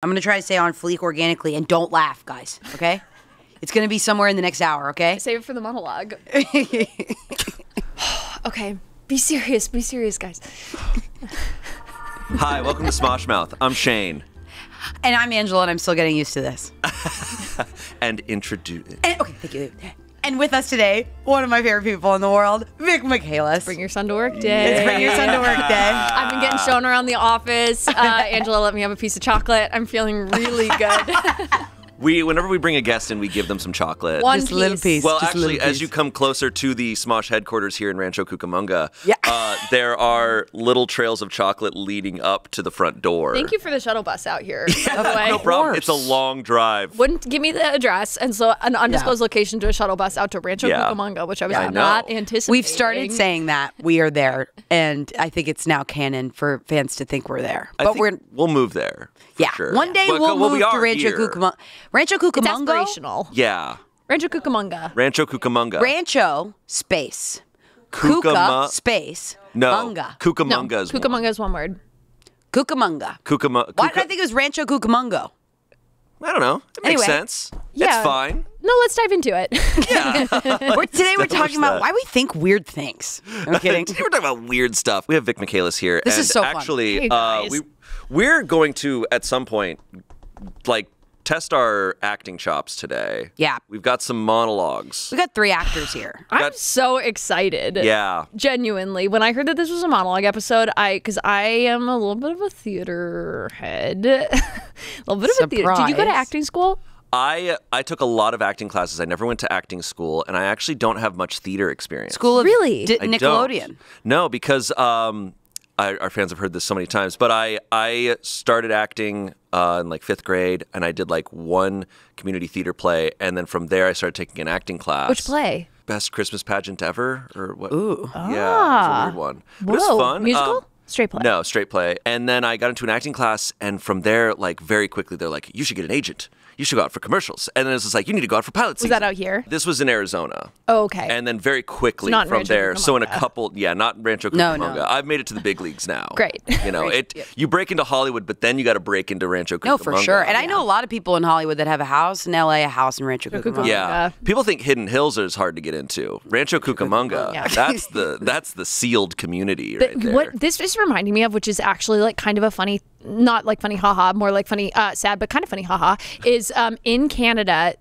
I'm going to try to stay on fleek organically, and don't laugh, guys, okay? It's going to be somewhere in the next hour, okay? Save it for the monologue. Okay, be serious, guys. Hi, welcome to Smosh Mouth. I'm Shayne. And I'm Angela, and I'm still getting used to this. And introduce. Okay, thank you. And with us today, one of my favorite people in the world, Michaelis. Bring your son to work day. It's bring your son to work day. I've been getting shown around the office. Angela let me have a piece of chocolate. I'm feeling really good. Whenever we bring a guest in, we give them some chocolate. One Just piece. a little piece. Well, just actually, as you come closer to the Smosh headquarters here in Rancho Cucamonga, there are little trails of chocolate leading up to the front door. Thank you for the shuttle bus out here. By the way. No problem. It's a long drive. Wouldn't give me the address, and so an undisclosed location to a shuttle bus out to Rancho Cucamonga, which I was not anticipating. We've started saying that we are there, and I think it's now canon for fans to think we're there. But we'll move there. Yeah, sure. one day we'll move to Rancho Cucamonga. Rancho Cucamonga. It's aspirational. Yeah. Rancho Cucamonga. Rancho Cucamonga. Rancho space. Cuca space. No. Munga. Cucamonga No, is Cucamonga is one word. Cucamonga. Why did I think it was Rancho Cucamonga? I don't know. It makes sense. Yeah. It's fine. No, let's dive into it. Yeah. Today we're talking about why we think weird things. I'm kidding. Today we're talking about weird stuff. We have Vic Michaelis here. This is so fun. Actually, Hey, guys. we're going to, at some point, like, test our acting chops today. Yeah. We've got some monologues. We got 3 actors here. I'm so excited. Yeah. Genuinely. When I heard that this was a monologue episode, because I am a little bit of a theater head. A little bit of a theater. Did you go to acting school? I took a lot of acting classes. I never went to acting school, and I actually don't have much theater experience. School of Really? Nickelodeon. Don't. No, because our fans have heard this so many times, but I started acting in like 5th grade, and I did like 1 community theater play, and then from there I started taking an acting class. Which play? Best Christmas pageant ever, or what? Ooh. Yeah, it was a weird one. But it was fun. Musical? Straight play? No, straight play. And then I got into an acting class, and from there, like very quickly, they're like, you should get an agent. You should go out for commercials. And then it was just like, you need to go out for pilot season. Was that out here? This was in Arizona. Oh, okay. And then very quickly not in from Rancho there, so in a Cucamonga. couple, not in Rancho Cucamonga. No. I've made it to the big leagues now. Great. You know, Great. you break into Hollywood, but then you got to break into Rancho Cucamonga. No, for sure. And I know a lot of people in Hollywood that have a house in LA, a house in Rancho Cucamonga. Yeah. People think Hidden Hills is hard to get into. Rancho Cucamonga, that's the sealed community right there. What this is reminding me of, which is actually like kind of a funny, not like funny haha, more like funny sad, but kind of funny haha, is in Canada,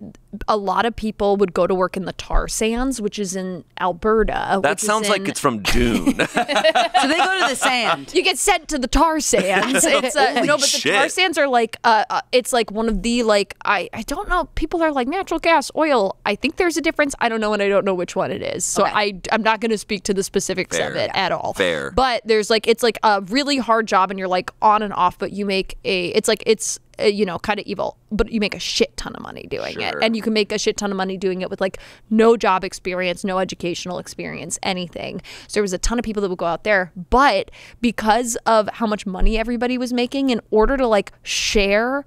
a lot of people would go to work in the tar sands, which is in Alberta. That sounds like it's from Dune. So they go to the sand. You get sent to the tar sands. It's no, but the tar sands are like it's like one of the like I don't know. People are like natural gas, oil. I think there's a difference. I don't know, and I don't know which one it is. So I'm not going to speak to the specifics of it at all. Fair. But there's like it's like a really hard job, and you're like on and off. But you make it's kind of evil, but you make a shit ton of money doing it. And you can make a shit ton of money doing it with like no job experience, no educational experience, anything. So there was a ton of people that would go out there. But because of how much money everybody was making, in order to like share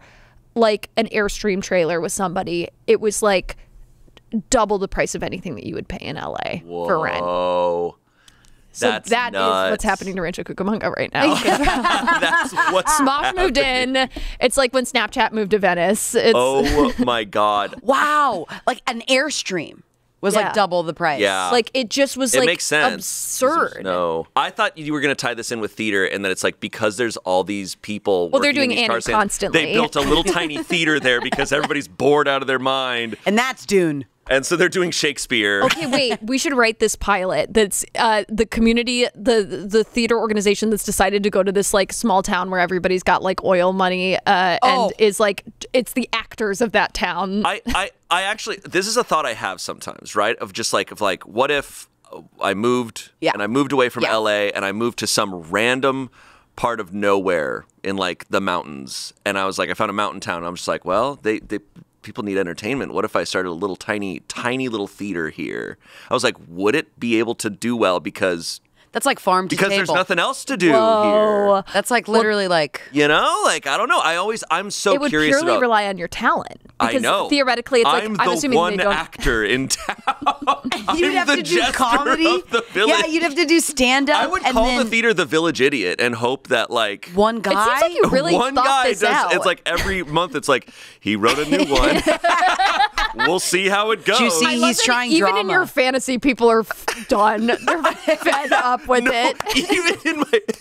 like an Airstream trailer with somebody, it was like double the price of anything that you would pay in LA for rent. Whoa. So That's that is nuts. what's happening to Rancho Cucamonga right now. That's what's Smosh moved in. It's like when Snapchat moved to Venice. Oh my God. Wow. Like an Airstream was like double the price. Yeah. Like it just was like makes sense. absurd. No. I thought you were going to tie this in with theater, and then it's like because there's all these people Well, they're working in doing these car Annie stands, constantly. They built a little tiny theater there because everybody's bored out of their mind. And that's Dune. And so they're doing Shakespeare. Okay, wait. We should write this pilot. That's the community, the theater organization that's decided to go to this like small town where everybody's got like oil money and is like it's the actors of that town. I actually, this is a thought I have sometimes, right? Of like, what if I moved and I moved away from LA and I moved to some random part of nowhere in like the mountains, and I was like, I found a mountain town. And I'm just like, well, people need entertainment. What if I started a little tiny little theater here? I was like, would it be able to do well because That's like farm to because table. there's nothing else to do Whoa. here. That's like literally like You know, like I don't know. I'm so it would curious purely about. rely on your talent. Because theoretically, it's like I'm assuming the one they don't. actor in town. You'd have to do comedy. Yeah, you'd have to do stand-up. I would call the theater the Village Idiot and hope that like one guy. It seems like you really one thought guy this does. out. It's like every month. It's like he wrote a new one. We'll see how it goes. Juicy, I love he's that trying even drama. in your fantasy, people are done. They're fed up with it.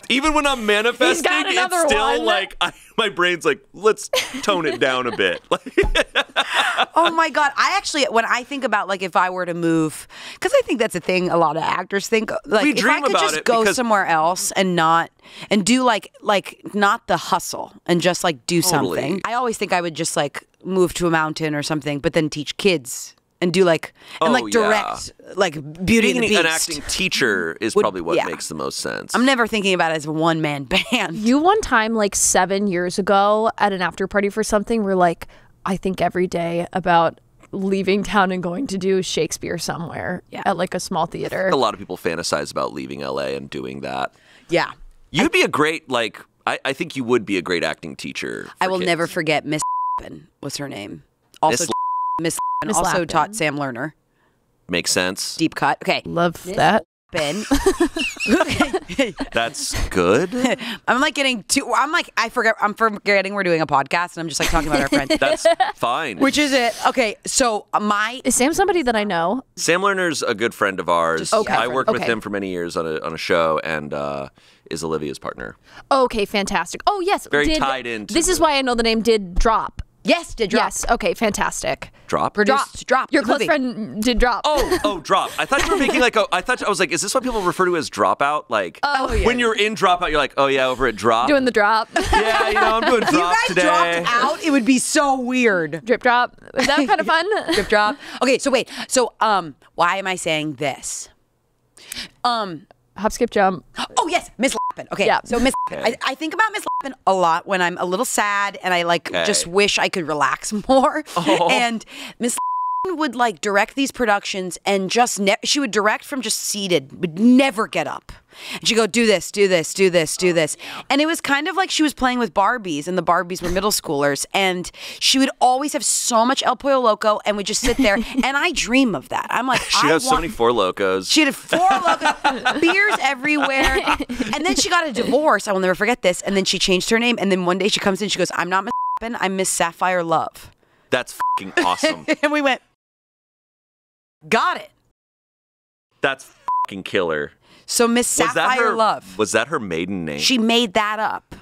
Even when I'm manifesting, it's still one. like my brain's like, let's tone it down a bit. Oh my God. I actually, when I think about like if I were to move, because I think that's a thing a lot of actors think, like We if dream I could about just it go because- somewhere else and do like not the hustle and just like do Totally. something. I always think I would just like move to a mountain or something, but then teach kids. And do like direct like Beauty and the Beast. An acting teacher is probably what makes the most sense. I'm never thinking about it as a one-man band. You one time, like 7 years ago, at an after party for something, were like, I think every day about leaving town and going to do Shakespeare somewhere at like a small theater. A lot of people fantasize about leaving LA and doing that. Yeah. You'd be a great I think you would be a great acting teacher. I will kids. never forget Miss was her name. Also Miss also Lappin. taught Sam Lerner. Makes sense. Deep cut. Okay. Love that. Ben. That's good. I'm like getting too. I'm forgetting we're doing a podcast, and I'm just like talking about our friends. That's fine. Which is it? Okay, so Is Sam somebody that I know? Sam Lerner's a good friend of ours. Okay. I worked with him for many years on a show, and is Olivia's partner. Okay, fantastic. Oh yes, Very tied into This is why I know the name did drop. yes, did drop. Yes. Okay, fantastic. Drop? Drop. Your the close movie. friend did drop. Drop. I thought you were making like I was like, is this what people refer to as dropout? Like when you're in dropout, you're like, oh yeah, over at drop. Doing the drop. Yeah, I'm doing If you drop guys today. dropped out, it would be so weird. Drip drop. Is that kind of fun? Drip drop. Okay, so wait. So why am I saying this? Hop, skip, jump. Oh yes, Miss Lappin. Okay, Yeah. so Miss Lappin. I think about Miss Lappin a lot when I'm a little sad and I just wish I could relax more. And Miss Lappin would like direct these productions and just she would direct from just seated, would never get up. And she'd go, do this, do this, do this, do this. And it was kind of like she was playing with Barbies, and the Barbies were middle schoolers. And she would always have so much El Pollo Loco and would just sit there. And I dream of that. I'm like, She has so many Four Locos. She had 4 Locos, beers everywhere. And then she got a divorce. I will never forget this. And then she changed her name. And then one day she comes in, she goes, I'm not Miss Lappin, I'm Miss Sapphire Love. That's fucking awesome. And we went, got it. That's fucking killer. So Miss Sapphire Love. Was that her maiden name? She made that up.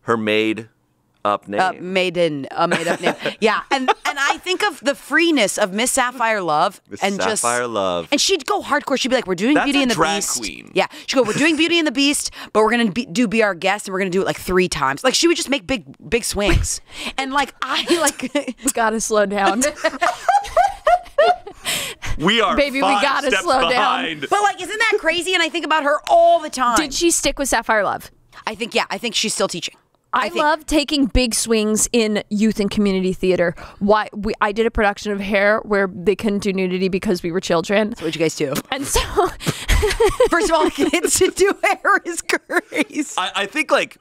Her made-up name. Made up name. Yeah. And I think of the freeness of Miss Sapphire Love. Miss and Sapphire Love. And she'd go hardcore. She'd be like, we're doing That's Beauty a and the drag Beast. queen. Yeah. She'd go, we're doing Beauty and the Beast, but we're going to be our guest, and we're going to do it like 3 times. Like, she would just make big swings. And like, We gotta slow down. We are Baby, we 5 gotta steps slow down. behind. But like, isn't that crazy? And I think about her all the time. Did she stick with Sapphire Love? I think she's still teaching. I love taking big swings in youth and community theater. I did a production of Hair where they couldn't do nudity because we were children. That's what you guys do. And so, First of all, kids to do hair is crazy. I think like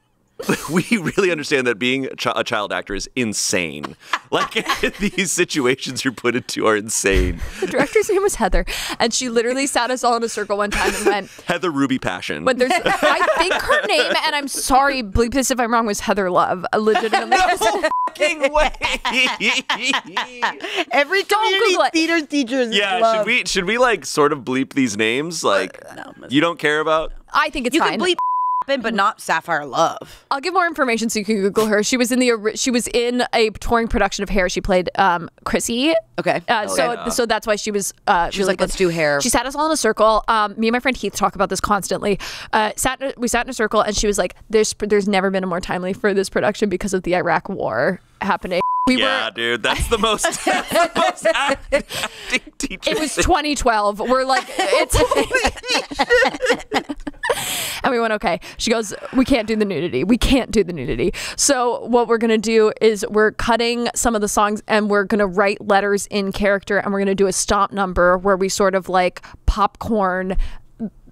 we really understand that being a child actor is insane. Like these situations you're put into are insane. the director's name was Heather, and she literally sat us all in a circle one time and went, Heather Ruby Passion. but I think her name, and I'm sorry, bleep this if I'm wrong, was Heather Love. Legitimately. No fucking way. Every community Google it. theater teacher is Yeah, love. should we like sort of bleep these names? Like you don't care about? I think it's You fine. can bleep but not Sapphire Love. I'll give more information so you can Google her. She was in a touring production of Hair. She played Chrissy. Okay. So that's why she was. She was like, let's do Hair. She sat us all in a circle. Me and my friend Heath talk about this constantly. We sat in a circle, and she was like, "There's never been a more timely for this production because of the Iraq War happening." Dude, that's the most acting teacher. It was 2012. We're like, and we went, okay. She goes, we can't do the nudity. We can't do the nudity. So what we're going to do is we're cutting some of the songs, and we're going to write letters in character, and we're going to do a stomp number where we sort of like popcorn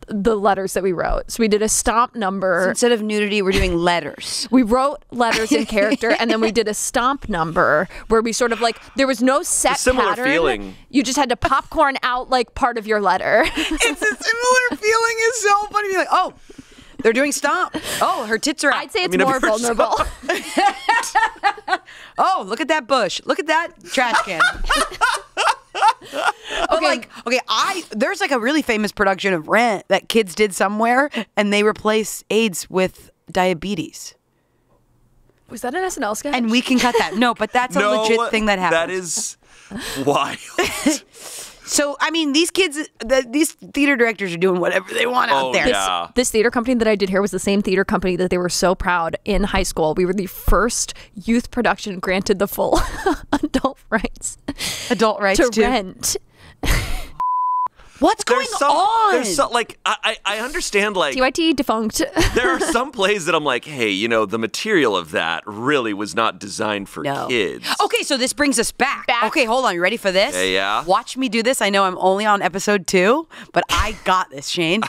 the letters that we wrote. So we did a stomp number. So instead of nudity, we're doing letters. We wrote letters in character, and then we did a stomp number where we sort of like, there was no set similar pattern. Feeling. You just had to popcorn out like part of your letter. It's a similar feeling. Is so funny. Be like, oh, they're doing stomp. Oh, her tits are out. I'd say it's more vulnerable. Oh, look at that bush. Look at that trash can. There's like a really famous production of Rent that kids did somewhere, and they replace AIDS with diabetes. Was that an SNL sketch? And we can cut that. No, but that's a legit thing that happened. That is wild. So, I mean, these kids, these theater directors are doing whatever they want out there. Yeah. This theater company that I did here was the same theater company that they were so proud in high school. We were the first youth production granted the full adult rights. Adult rights to too. Rent. What's going on? There's like, I understand, like, TYT defunct. there are some plays that I'm like, hey, you know, the material of that really was not designed for kids. Okay, so this brings us back. Okay, hold on. You ready for this? Yeah. Watch me do this. I know I'm only on episode 2, but I got this, Shayne.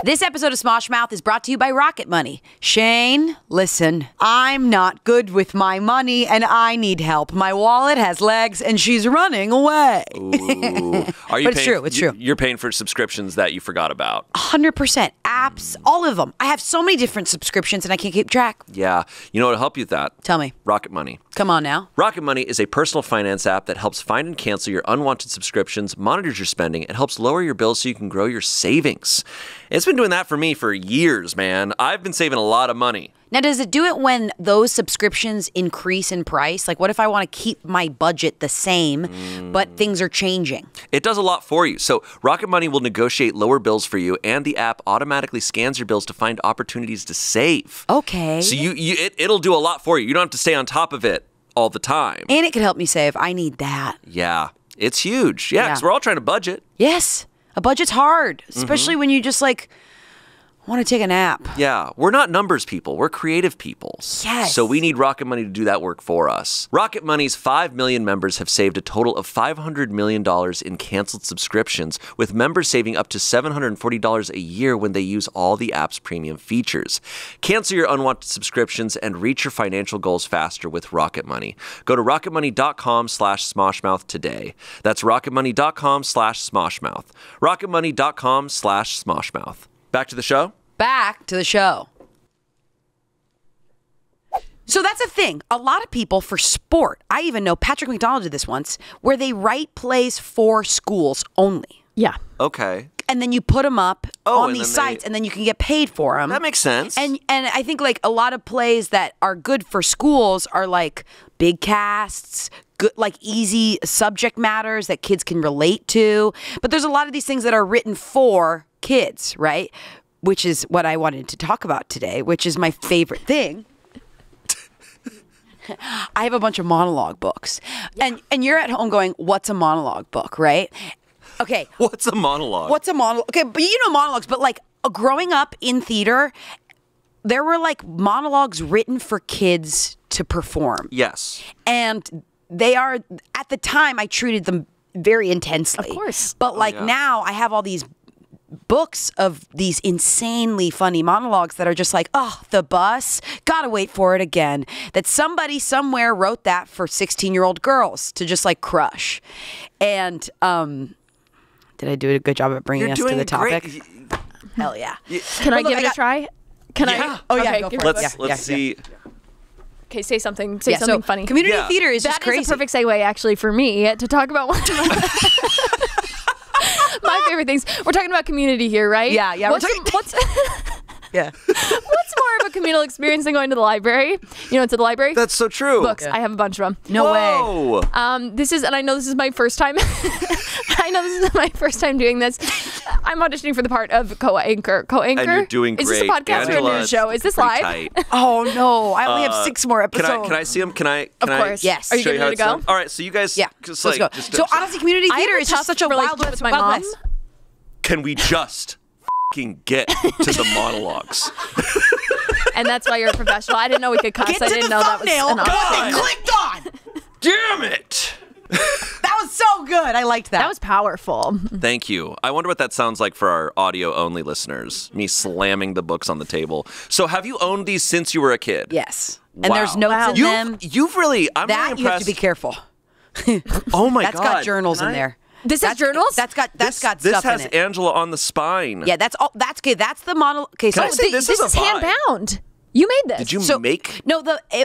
This episode of Smosh Mouth is brought to you by Rocket Money. Shayne, listen, I'm not good with my money and I need help. My wallet has legs and she's running away. Ooh. Are you But it's true, it's true. You're paying for subscriptions that you forgot about. 100%. Apps, all of them. I have so many different subscriptions and I can't keep track. Yeah. You know what'll help you with that? Tell me. Rocket Money. Come on now. Rocket Money is a personal finance app that helps find and cancel your unwanted subscriptions, monitors your spending, and helps lower your bills so you can grow your savings. It's been doing that for me for years, man. I've been saving a lot of money. Now, does it do it when those subscriptions increase in price? Like, what if I want to keep my budget the same, but things are changing? It does a lot for you. So Rocket Money will negotiate lower bills for you, and the app automatically scans your bills to find opportunities to save. Okay. So it'll do a lot for you. You don't have to stay on top of it all the time. And it could help me save. I need that. Yeah, it's huge. Yeah, because we're all trying to budget. Yes. A budget's hard, especially when you just like want to take a nap. Yeah, we're not numbers people. We're creative people. Yes. So we need Rocket Money to do that work for us. Rocket Money's 5 million members have saved a total of $500 million in canceled subscriptions, with members saving up to $740 a year when they use all the app's premium features. Cancel your unwanted subscriptions and reach your financial goals faster with Rocket Money. Go to rocketmoney.com/smoshmouth today. That's rocketmoney.com/smoshmouth. rocketmoney.com/smoshmouth. Back to the show? Back to the show. So that's a thing. A lot of people for sport, I even know Patrick McDonald did this once, where they write plays for schools only. Yeah. Okay. And then you put them up on and these then sites, and then you can get paid for them. That makes sense. And I think like a lot of plays that are good for schools are like big casts, good, like easy subject matters that kids can relate to. But there's a lot of these things that are written for kids, right? Which is what I wanted to talk about today, which is my favorite thing. I have a bunch of monologue books. And you're at home going, what's a monologue book, right? Okay. What's a monologue? What's a monologue? Okay, but you know monologues, but like growing up in theater, there were like monologues written for kids to perform. Yes. And they are, at the time, I treated them very intensely. Of course. But like now I have all these books of these insanely funny monologues that are just like, oh, the bus, gotta wait for it again. That somebody somewhere wrote that for 16-year-old girls to just like crush. And did I do a good job at bringing us to the topic? Hell yeah. Can I give it a try? Can I? Oh yeah, okay, go for it. Let's see. Okay, say something. Say something funny. Community theater is just crazy. That is a perfect segue, actually, for me to talk about one of my favorite things. We're talking about community here, right? Yeah. What's more of a communal experience than going to the library? You know, to the library? That's so true. Books. Yeah. I have a bunch of them. No way. And I know this is my first time. I know this is my first time doing this. I'm auditioning for the part of co-anchor. And you're doing great. Is this a podcast or a news show? Is this live? Tight. Oh no, I only have 6 more episodes. Can I see them? Can I? Of course. Yes. Are you getting ready to go? All right. So you guys. Yeah. Just let's go. So honestly, community theater is just such a wild with my mom. place. Can we just fucking get to the monologues? And that's why you're a professional. I didn't know we could cuss. I didn't know that was an option. Clicked on. Damn it! That was so good. I liked that. That was powerful. Thank you. I wonder what that sounds like for our audio-only listeners, me slamming the books on the table. So have you owned these since you were a kid? Yes. Wow. And there's notes in them. You've really, I'm really impressed. You have to be careful. Oh my God. That's got journals in there. This has journals? That's got stuff in it. This has Angela on the spine. Yeah, that's all. That's good. That's the model. Okay, so this is hand-bound. You made this. Did you make? No,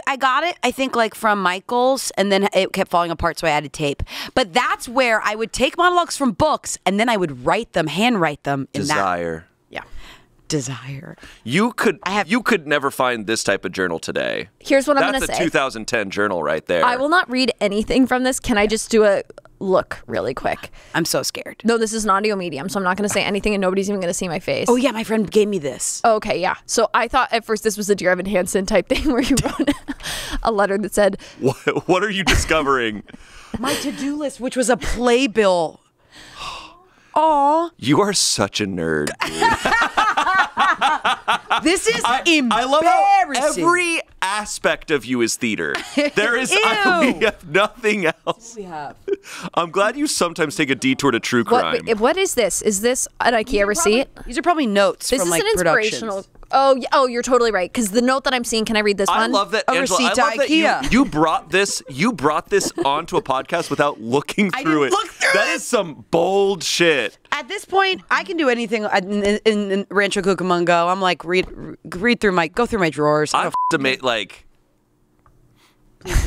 I got it, I think, like from Michaelis, and then it kept falling apart, so I added tape. But that's where I would take monologues from books, and then I would handwrite them in Desire. Yeah. Desire. You could never find this type of journal today. Here's what I'm going to say. That's a 2010 journal right there. I will not read anything from this. Can I just do a look really quick? I'm so scared. No, this is an audio medium, so I'm not going to say anything, and nobody's even going to see my face. Oh, yeah, my friend gave me this. Okay, yeah. So I thought at first this was a Dear Evan Hansen type thing where you wrote a letter that said... What are you discovering? My to-do list, which was a playbill. Aw. You are such a nerd, dude. This is embarrassing. I love how every aspect of you is theater. There is, we have nothing else. We have. I'm glad you sometimes take a detour to true crime. What is this? Is this an IKEA receipt? These are probably notes from like inspirational. Oh, you're totally right. Because the note that I'm seeing, can I read this one? I love that, Angela. I love that you brought this. You brought this onto a podcast without looking through it. That is some bold shit. At this point, I can do anything in Rancho Cucamonga. I'm like, go through my drawers.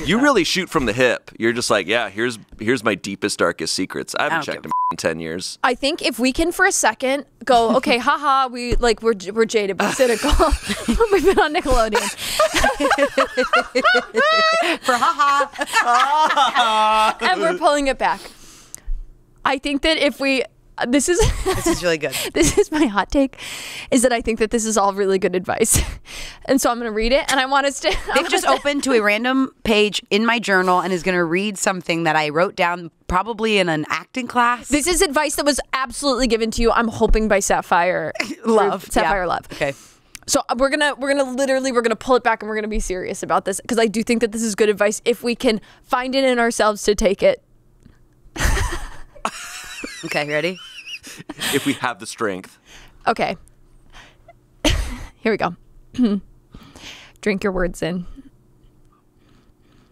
You really shoot from the hip. You're just like, yeah, here's my deepest, darkest secrets. I haven't checked them in 10 years. I think if we can for a second go, okay, haha, we're jaded, we're cynical. We've been on Nickelodeon. For haha. And we're pulling it back. I think that if we... This is really good. This is my hot take, is that I think that this is all really good advice. And so I'm going to read it, and I want us to... They've just opened to a random page in my journal and is going to read something that I wrote down probably in an acting class. This is advice that was absolutely given to you, I'm hoping, by Sapphire Love. Sapphire Love. Okay. So we're gonna pull it back, and we're gonna be serious about this, because I do think that this is good advice if we can find it in ourselves to take it. Okay, ready? If we have the strength. Okay. Here we go. Drink your words in.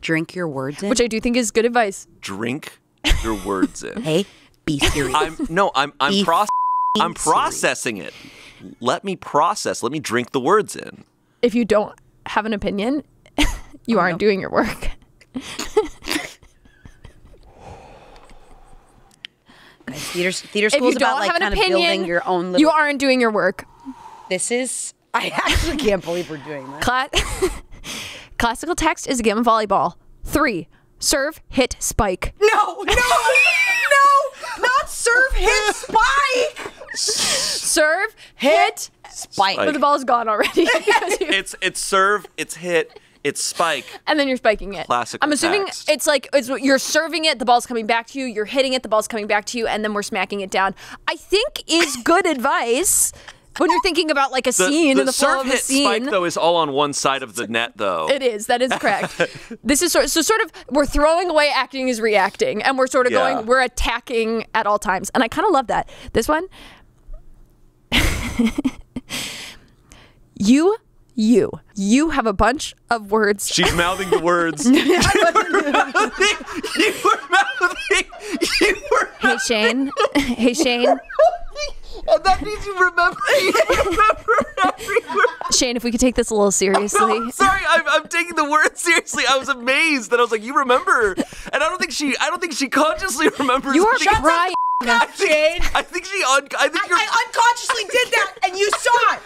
Drink your words in? Which I do think is good advice. Drink your words in. Hey, be serious. I'm processing it. Let me process. Let me drink the words in. If you don't have an opinion, you aren't doing your work. Theater school is about like kind of building your own little... You aren't doing your work. This is... I actually can't believe we're doing this. Classical text is a game of volleyball. 3. Serve, hit, spike. No! Not serve, hit, spike! Serve, hit, spike. But the ball's gone already. It's serve, it's hit, it's spike. And then you're spiking it. Classical I'm assuming text. it's like you're serving it, the ball's coming back to you, you're hitting it, the ball's coming back to you, and then we're smacking it down. I think is good advice when you're thinking about like a scene and the flow of a scene. The serve, hit, spike, though, is all on one side of the net, though. It is. That is correct. This is sort of we're throwing away acting as reacting, and we're sort of going, we're attacking at all times. And I kind of love that. This one. You have a bunch of words. She's mouthing the words. You were mouthing. Hey, Shayne. Hey, Shayne. And that means you remember every word. Shayne, if we could take this a little seriously. No, sorry, I'm taking the word seriously. I was amazed that I was like, you remember. And I don't think she consciously remembers. You are crying. I think I unconsciously did that, and you saw it.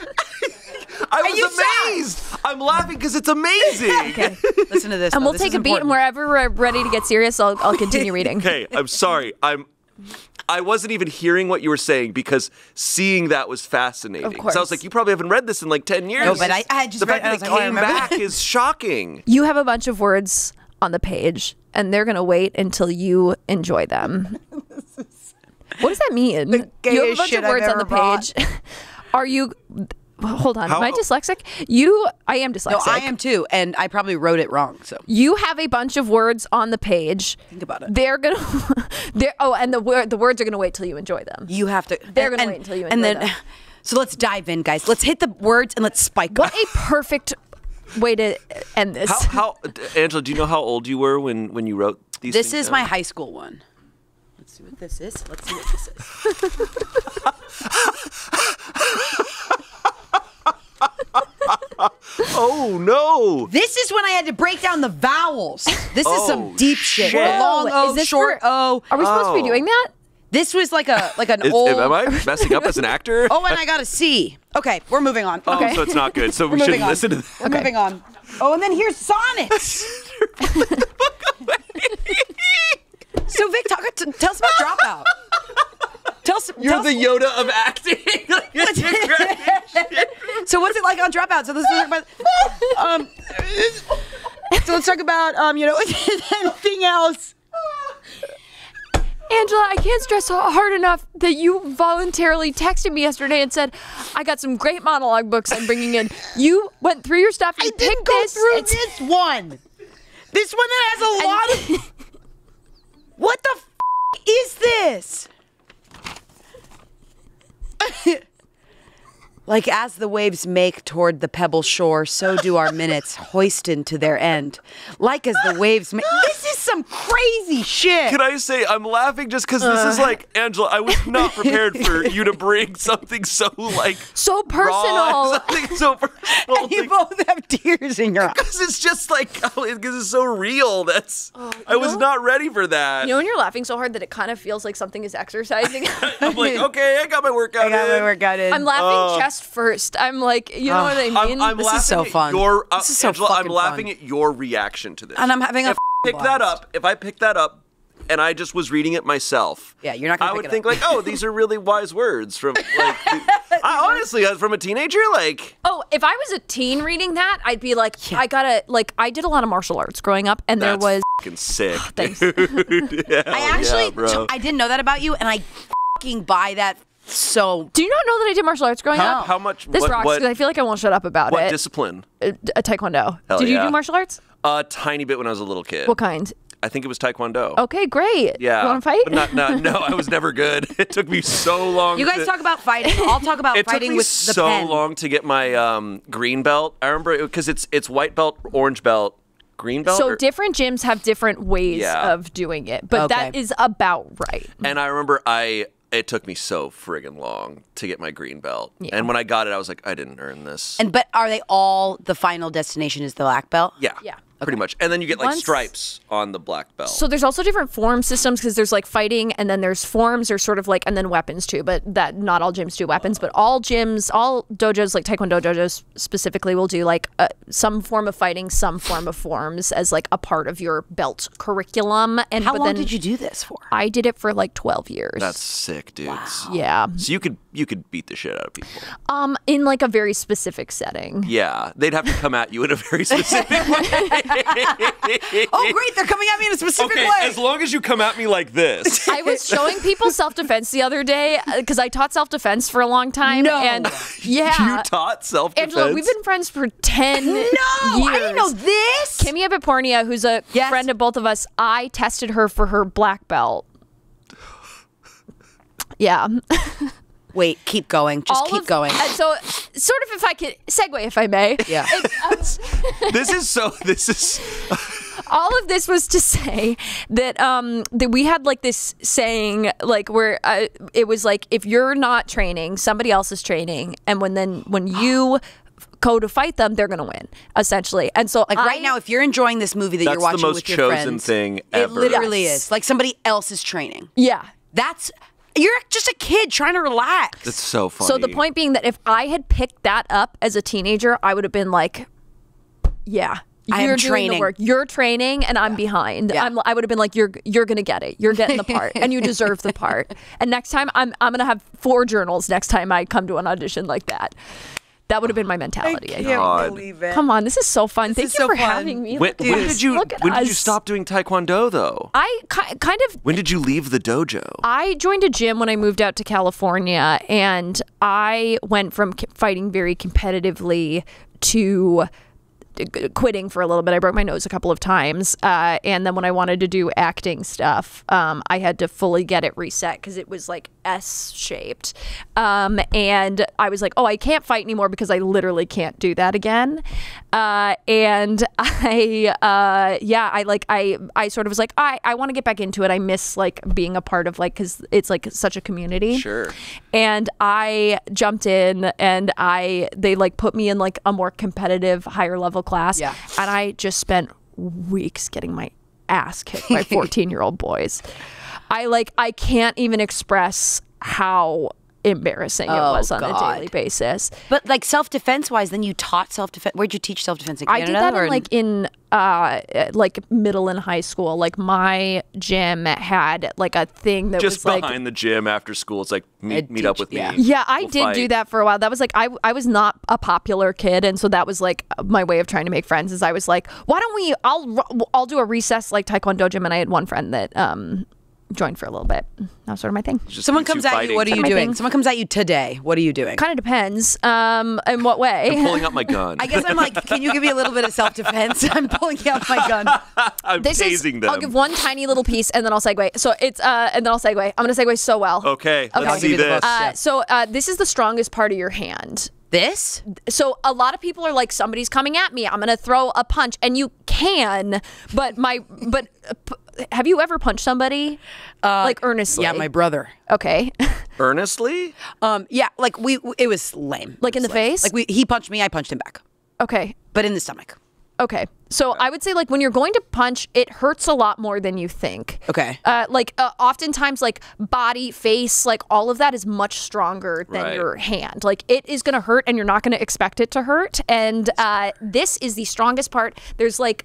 I was amazed. I'm laughing because it's amazing. Okay, listen to this. And we'll take a beat, and wherever we're ready to get serious, I'll continue reading. Okay, I'm sorry. I wasn't even hearing what you were saying because seeing that was fascinating. Of course. So I was like, you probably haven't read this in like 10 years. No, but I had just the read fact that it came back is shocking. You have a bunch of words on the page, and they're going to wait until you enjoy them. What does that mean? You have a bunch of words on the page. Are you... hold on. Am I dyslexic? I am dyslexic. No, I am too, and I probably wrote it wrong. So you have a bunch of words on the page. Think about it. They're gonna. And the words are gonna wait till you enjoy them. You have to. They're gonna wait until you enjoy them. So let's dive in, guys. Let's hit the words and let's spike What them. a perfect way to end this. How Angela? Do you know how old you were when you wrote these? This things is down? my high school one. Let's see what this is. Oh no! This is when I had to break down the vowels. This is some deep shit. Shit. Long O, Is this short O. Are we supposed to be doing that? This was like an old. Am I messing up as an actor? Oh, and I got a C. Okay, we're moving on. Oh, Okay. so it's not good. So we Moving shouldn't on. listen to that. We're moving on. Oh, and then here's sonnets. So Vic, tell us about Dropout. You're the Yoda of acting. So what's it like on Dropout? So let's talk about. So let's talk about anything else. Angela, I can't stress hard enough that you voluntarily texted me yesterday and said, I got some great monologue books I'm bringing in. You went through your stuff. You I didn't go through this one. This one that has a lot of. What the is this? Like as the waves make toward the pebble shore, so do our minutes hoisted to their end. Like as the waves make. This is some crazy shit. Can I say I'm laughing just because this is like Angela? I was not prepared for you to bring something so so personal. raw, something so personal. And you both have tears in your eyes. Because it's just because it's so real. I was not ready for that. You know when you're laughing so hard that it kind of feels like something is exercising? I'm like, okay, I got my workout in. I'm laughing chest first. I'm like, you know what I mean? I'm This laughing is so at fun. This is so Angela, I'm fucking laughing fun. at your reaction to this. And I'm having a If I picked that up and I just was reading it myself, Yeah, you're not gonna I pick would it think up. like, oh, these are really wise words from honestly, from a teenager, Oh, if I was a teen reading that, I'd be like, I did a lot of martial arts growing up, and that's there was. fucking sick. Thanks. I actually, bro. I didn't know that about you, and I fucking buy that. So Do you not know that I did martial arts growing up? How much? This rocks because I feel like I won't shut up about What it. discipline? A taekwondo. Hell Did you yeah. do martial arts? A tiny bit when I was a little kid. What kind? I think it was taekwondo. Okay, great. Yeah. You want to fight? But no, I was never good. It took me so long. you guys talk about fighting. I'll talk about It took fighting me with the so pen. long to get my green belt. I remember because it's white belt, orange belt, green belt. So different gyms have different ways Yeah. of doing it, but Okay. that is about right. And I remember it took me so friggin' long to get my green belt. Yeah. And when I got it, I was like, I didn't earn this. But are they all the final destination is the black belt? Yeah. Pretty much. And then you get like Once- stripes on the black belt. So there's also different form systems because there's like fighting and then there's forms or sort of like and then weapons too, but that not all gyms do weapons, but all gyms, all dojos like taekwondo dojos specifically will do like some form of fighting, some form of forms as like a part of your belt curriculum. And How but long then did you do this for? I did it for like 12 years. That's sick, dudes. Wow. Yeah. So you could beat the shit out of people. In like a very specific setting. Yeah. They'd have to come at you in a very specific way. Oh, great! They're coming at me in a specific Okay, way. as long as you come at me like this. I was showing people self-defense the other day because I taught self-defense for a long time. No. And yeah. You taught self-defense? Angela, we've been friends for 10 years. I didn't know this. Kimia Bipornia, who's a Yes. friend of both of us, I tested her for her black belt. Yeah. Wait, keep going. Just keep going. So, sort of, if I could segue, if I may. Yeah. This is All of this was to say that that we had like this saying like where it was like if you're not training, somebody else is training, and when you go to fight them, they're gonna win essentially. And so Like right now, if you're enjoying this movie that That's you're watching the most with your chosen friends, thing it ever. literally Yes. is. Like somebody else is training. yeah. You're just a kid trying to relax. That's so funny. So the point being that if I had picked that up as a teenager, I would have been like, yeah. I am You're doing training. the work. You're training, and I'm behind. Yeah. I would have been like, "You're gonna get it. You're getting the part, and you deserve the part." And next time, I'm gonna have 4 journals. Next time I come to an audition like that. That would have been my mentality. I can't believe it. Come on, this is so fun. Thank you for having me. When did you stop doing Taekwondo though? I kind of. When did you leave the dojo? I joined a gym when I moved out to California, and I went from fighting very competitively to quitting for a little bit. I broke my nose a couple of times, and then when I wanted to do acting stuff, I had to fully get it reset because it was like S-shaped, and I was like, oh, I can't fight anymore because I literally can't do that again. And I sort of was like, I want to get back into it. I miss like being a part of like, because it's like such a community. Sure. And I jumped in, and they like put me in like a more competitive, higher level class. Yeah. And I just spent weeks getting my ass kicked by 14-year-old boys. I can't even express how embarrassing it was on a daily basis. But like self-defense wise, then you taught self-defense. Where'd you teach self-defense in Canada? I did that in middle and high school. Like my gym had like a thing that just was behind the gym after school. It's like meet up with me. Yeah, I did do that for a while. That was like I was not a popular kid, and so that was like my way of trying to make friends. Is I was like, why don't we? I'll do a recess like Taekwondo gym, and I had one friend that joined for a little bit. That was sort of my thing. Someone comes at you, what are you doing? Someone comes at you today, what are you doing? Kind of depends. In what way? I'm pulling out my gun. I guess I'm like, can you give me a little bit of self-defense? I'm pulling out my gun. I'm tasing them. I'll give one tiny little piece and then I'll segue. So it's and then I'll segue. I'm gonna segue so well. Okay. Let's see this. So this is the strongest part of your hand. This? So a lot of people are like, somebody's coming at me, I'm gonna throw a punch, and you can, but have you ever punched somebody like earnestly? Yeah, my brother. Okay. Earnestly? Yeah, like it was lame. Like in the face? Like he punched me, I punched him back. Okay. But in the stomach. Okay. So I would say like when you're going to punch, it hurts a lot more than you think. Okay. Oftentimes like body, face, like all of that is much stronger than your hand. Like it is going to hurt and you're not going to expect it to hurt. And this is the strongest part. There's like,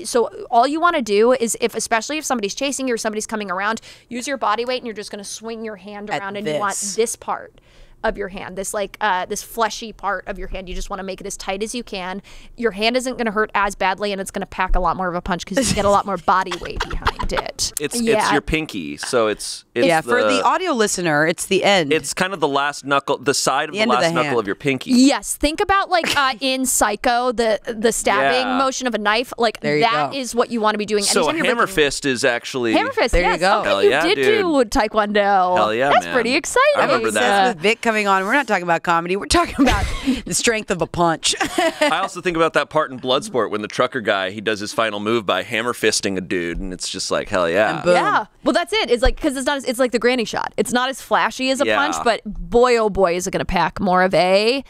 so all you want to do is especially if somebody's chasing you or somebody's coming around, use your body weight and you're just going to swing your hand around and you want this part of your hand, this like this fleshy part of your hand. You just want to make it as tight as you can. Your hand isn't going to hurt as badly, and it's going to pack a lot more of a punch because you get a lot more body weight behind it. It's your pinky, so it's for the audio listener, it's the end. It's kind of the last knuckle, the side of the last knuckle of your pinky. Yes, think about like in Psycho, the stabbing motion of a knife. Like that is what you want to be doing. So a hammer fist is actually hammer fist. There you go. Okay, Hell you yeah, did do Taekwondo. Hell yeah, that's man. pretty exciting. I remember that. With Vic coming on, we're not talking about comedy. We're talking about the strength of a punch. I also think about that part in Bloodsport when the trucker guy, he does his final move by hammer fisting a dude, and it's just like, hell yeah. Yeah. Well, that's it. It's like, because it's like the granny shot. It's not as flashy as a punch, but boy, oh boy, is it going to pack more of a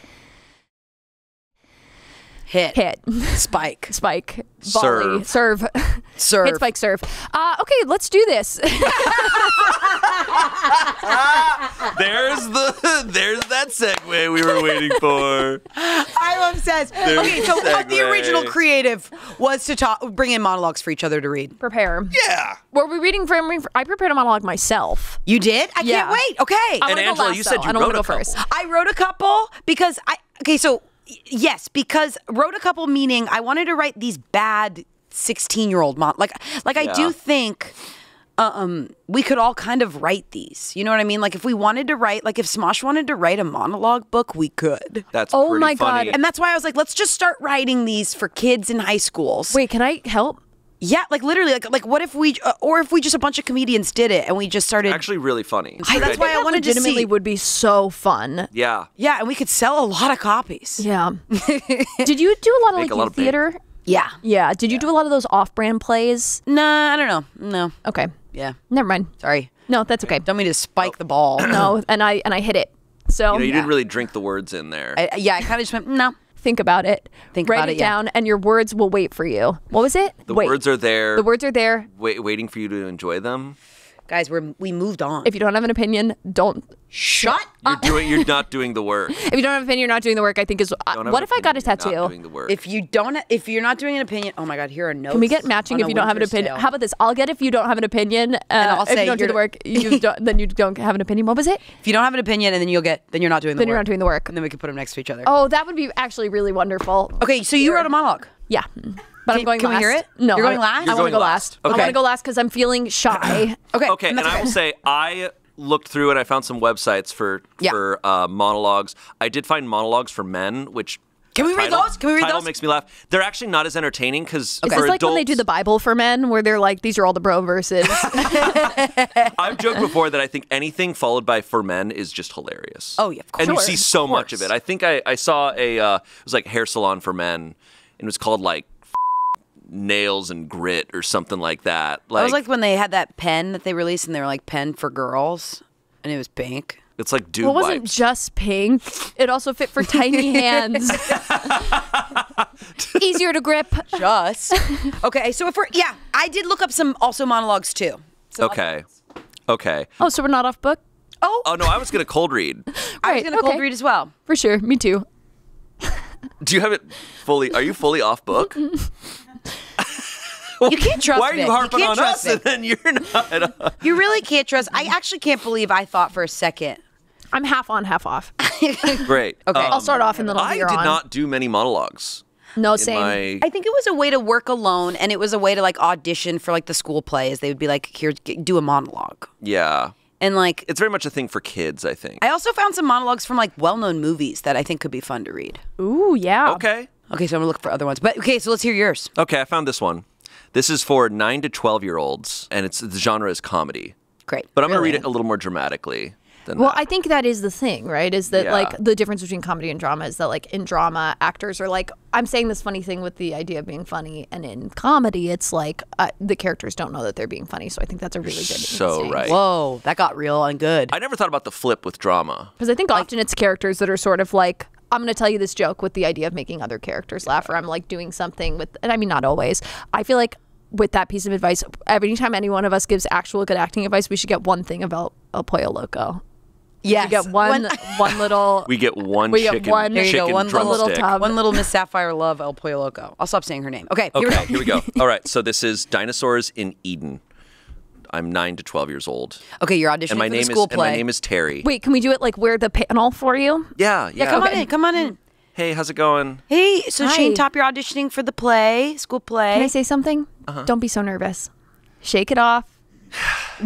hit. Spike. Volley. Serve. Hit, spike, serve. Okay, let's do this. There's that segue we were waiting for. I'm obsessed. Okay, so the original creative was to bring in monologues for each other to read. Prepare. Yeah. Were we reading from? I prepared a monologue myself. You did? I can't wait. Okay. And Angela, you said you wrote a couple. First. I wrote a couple because yes, because wrote a couple meaning I wanted to write these bad 16-year-old I do think we could all kind of write these. You know what I mean? Like if we wanted to write, like if Smosh wanted to write a monologue book, we could. That's pretty my funny. God. And that's why I was like, let's just start writing these for kids in high schools. Wait, can I help? Yeah, like literally, like what if we, or if we just a bunch of comedians did it and we just started. Actually, really funny. So that's why I wanted to see. Legitimately would be so fun. Yeah. Yeah, and we could sell a lot of copies. Yeah. Did you do a lot of like youth theater? Yeah. Yeah. Did you do a lot of those off-brand plays? Nah, I don't know. No. Okay. Yeah. Never mind. Sorry. No, that's okay. Don't mean to spike the ball. No, and I hit it. So you didn't really drink the words in there. I kind of just went no. Think about it. Write it down, and your words will wait for you. What was it? The words are there. The words are there. Waiting for you to enjoy them. Guys, we moved on. If you don't have an opinion, don't Shut up. You're not doing the work. If you don't have an opinion, you're not doing the work. I think is. What if I got a tattoo? Not doing the work. If you're not doing an opinion, oh my God, here are notes. Can we get matching if you don't have an opinion? How about this? I'll get if you don't have an opinion. And I'll say if you don't do the work, then you don't have an opinion. What was it? If you don't have an opinion, and then you're not doing the work. Then you're not doing the work. And then we can put them next to each other. Oh, that would be actually really wonderful. Okay, so you wrote a monologue. Yeah. But I'm going can last. Can we hear it? No. You're going last? I want to go last. Okay. I want to go last because I'm feeling shy. Okay, and I will say I looked through and I found some websites for monologues. I did find monologues for men, which can we read those? Can we read title those? makes me laugh. They're actually not as entertaining because Is this like when they do the Bible for men, where they're like, these are all the bro verses? I've joked before that I think anything followed by for men is just hilarious. Oh yeah, of course. And you see so much of it. I think I saw it was like hair salon for men, and it was called like Nails and Grit or something like that. Like, it was like when they had that pen that they released and they were like pen for girls and it was pink. It's like dude Well, it wasn't wipes. just pink. It also fit for tiny hands. Easier to grip. Okay, so I did look up some also monologues too. Okay. Oh, so we're not off book? Oh no, I was gonna cold read. I was gonna cold read as well. For sure, me too. Do you have it fully? Are you fully off book? You can't trust Why are you harping on us it. and then you're not? You really can't trust. I actually can't believe I thought for a second. I'm half on, half off. Great. Okay. I'll start off and then I'll I be did on. not do many monologues. No, same. I think it was a way to work alone, and it was a way to like audition for like the school plays. They would be like, "Here, do a monologue." Yeah. And like, it's very much a thing for kids, I think. I also found some monologues from like well-known movies that I think could be fun to read. Ooh, yeah. Okay. Okay, so I'm gonna look for other ones. But okay, so let's hear yours. Okay, I found this one. This is for 9 to 12-year-olds, and the genre is comedy. Great. But I'm going to read it a little more dramatically than Well, that. I think that is the thing, right? Is that like the difference between comedy and drama is that like in drama, actors are like, I'm saying this funny thing with the idea of being funny, and in comedy, it's like the characters don't know that they're being funny. So I think that's a really good So right. Whoa, that got real and good. I never thought about the flip with drama. Because I think often it's characters that are sort of like, I'm going to tell you this joke with the idea of making other characters laugh, or I'm like doing something with, and I mean, not always. I feel like with that piece of advice, every time any one of us gives actual good acting advice, we should get one thing about El Pollo Loco. Yes. We get one little. We get one we chicken, get one, there you go, one little drumstick. tub. One little Miss Sapphire Love El Pollo Loco. I'll stop saying her name. Okay, Here we go. All right, so this is Dinosaurs in Eden. I'm 9 to 12 years old. Okay, you're auditioning for the school play. And my name is Terry. Wait, can we do it like we're the panel for you? Yeah. Come on in. Hey, how's it going? Hey, so Hi. Shayne Topp, you're auditioning for the play, school play. Can I say something? Don't be so nervous. Shake it off.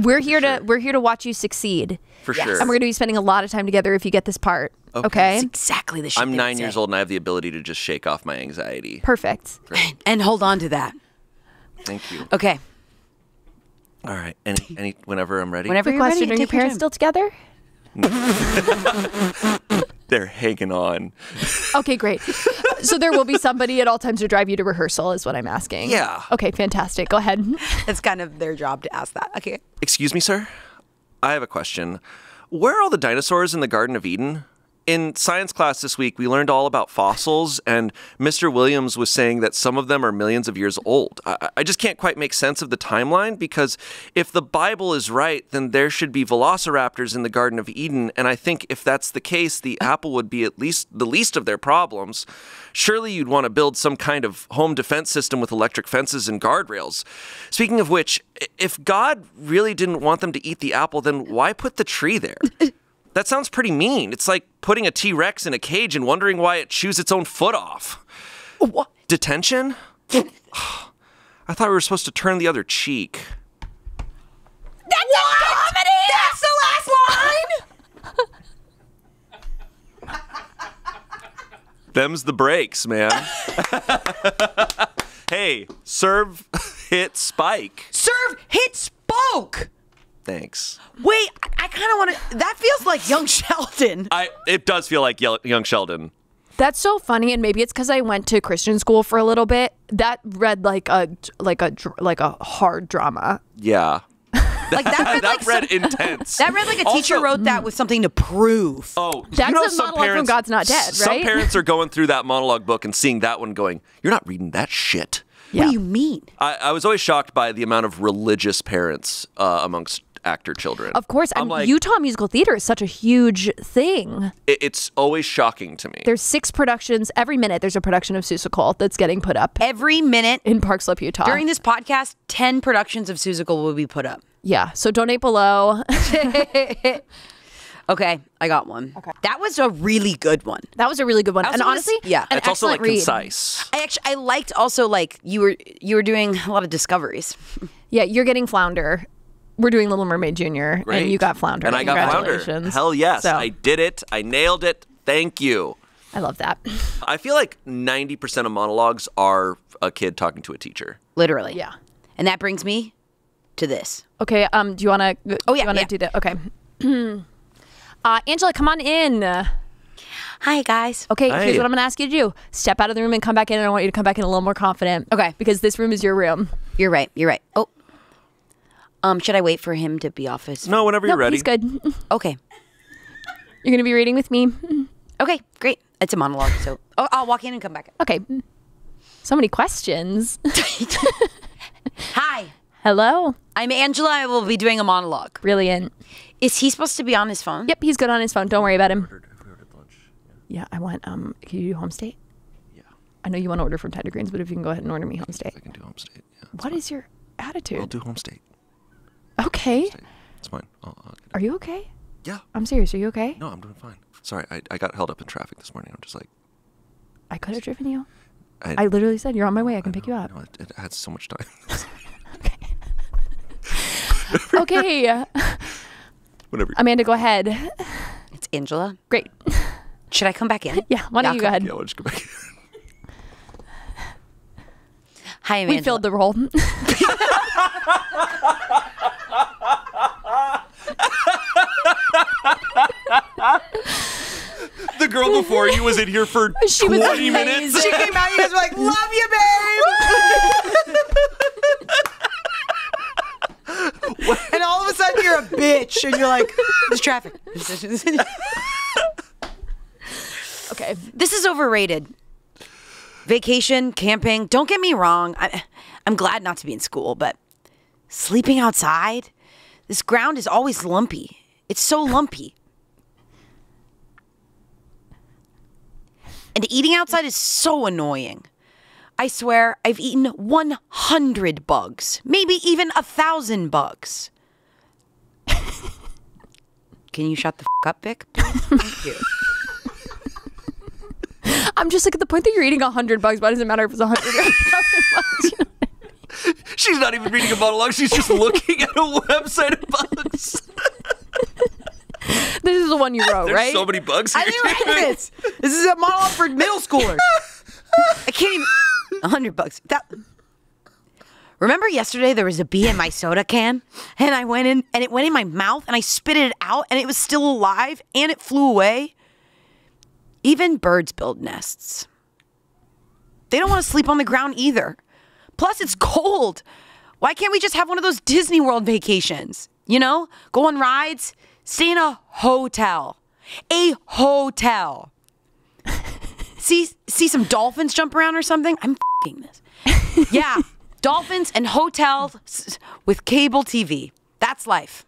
We're here to watch you succeed. For sure. And we're going to be spending a lot of time together if you get this part. Okay? That's exactly the shit I'm they 9 would years say. old and I have the ability to just shake off my anxiety. Perfect. And hold on to that. Thank you. Okay. All right. Any whenever I'm ready. Whenever Quick you're ready, question, are your take your parents time. still together? They're hanging on. Okay, great. So there will be somebody at all times to drive you to rehearsal is what I'm asking. Yeah. Okay, fantastic. Go ahead. It's kind of their job to ask that. Okay. Excuse me, sir? I have a question. Where are all the dinosaurs in the Garden of Eden? In science class this week, we learned all about fossils, and Mr. Williams was saying that some of them are millions of years old. I just can't quite make sense of the timeline, because if the Bible is right, then there should be velociraptors in the Garden of Eden, and I think if that's the case, the apple would be at least the least of their problems. Surely you'd want to build some kind of home defense system with electric fences and guardrails. Speaking of which, if God really didn't want them to eat the apple, then why put the tree there? That sounds pretty mean. It's like putting a T-Rex in a cage and wondering why it chews its own foot off. What? Detention? I thought we were supposed to turn the other cheek. That's a comedy! That's the last line! Them's the breaks, man. Hey, serve, hit, spike. Serve, hit, spoke! Thanks. Wait, I kind of want to... That feels like Young Sheldon. It does feel like young Sheldon. That's so funny, and maybe it's because I went to Christian school for a little bit. That read like a hard drama. Yeah. Like that read intense. That read like a teacher Also, wrote that with something to prove. Oh, That's you know, a monologue from God's Not Dead, right? Some parents are going through that monologue book and seeing that one going, you're not reading that shit. What do you mean? I was always shocked by the amount of religious parents amongst actor children. Of course. And like, Utah musical theater is such a huge thing. It's always shocking to me. There's 6 productions. Every minute there's a production of Seussical that's getting put up. Every minute. In Park Slope, Utah. During this podcast, 10 productions of Seussical will be put up. Yeah. So donate below. Okay, I got one. Okay. That was a really good one. That was a really good one. And honestly, yeah. It's also like read. Concise. I liked also like you were doing a lot of discoveries. Yeah, you're getting Flounder. We're doing Little Mermaid Jr. Great. And you got Flounder. And I got Flounder. Hell yes. So. I did it. I nailed it. Thank you. I love that. I feel like 90% of monologues are a kid talking to a teacher. Literally. Yeah. And that brings me to this. Okay, do you want to do that? Okay. Angela, come on in. Hi, guys. Okay, here's what I'm going to ask you to do. Step out of the room and come back in, and I want you to come back in a little more confident. Okay. Because this room is your room. You're right. Oh. Should I wait for him to be off his... No, whenever you're ready. He's good. Okay. You're going to be reading with me? Okay, great. It's a monologue, so... I'll walk in and come back. Okay. So many questions. Hi. Hello. I'm Angela. I will be doing a monologue. Brilliant. Is he supposed to be on his phone? Yep, he's good on his phone. Don't worry about him. We ordered lunch. Yeah, I want, can you do home state? Yeah. I know you want to order from Tender Greens, but if you can go ahead and order me home state. I can do home state, yeah. What is your attitude? I'll do home state. Okay. Home state. It's fine. Are you okay? Yeah. I'm serious. Are you okay? No, I'm doing fine. Sorry, I got held up in traffic this morning. I'm just like... I could have driven you. I literally said, you're on my way. I can pick you up. No, it had so much time. Okay. Whenever. Amanda, go ahead. It's Angela. Great. Should I come back in? Yeah, why don't you go ahead? Yeah, I'll just go back in. Hi, I'm We Angela. filled the role. The girl before you was in here for 20 minutes. She came out, you guys were like, love you, babe. And all of a sudden you're a bitch and you're like, there's traffic. Okay. This is overrated. Vacation, camping, don't get me wrong. I'm glad not to be in school, but sleeping outside, this ground is always lumpy. It's so lumpy. And eating outside is so annoying. I swear I've eaten 100 bugs, maybe even 1,000 bugs. Can you shut the up, Vic? Thank you. I'm just like at the point that you're eating 100 bugs, but it doesn't matter if it's 100 or 1,000 bugs. You know? She's not even reading a monologue. She's just looking at a website of bugs. This is the one you wrote, There's right? so many bugs here. I didn't write this. This is a monologue for middle schoolers. I can't even... 100 bucks. Remember yesterday there was a bee in my soda can? And I went in, and it went in my mouth, and I spit it out, and it was still alive, and it flew away. Even birds build nests. They don't want to sleep on the ground either. Plus, it's cold. Why can't we just have one of those Disney World vacations? You know? Go on rides, stay in a hotel. A hotel. See some dolphins jump around or something? I'm f***ing this. Yeah, dolphins and hotels with cable TV. That's life.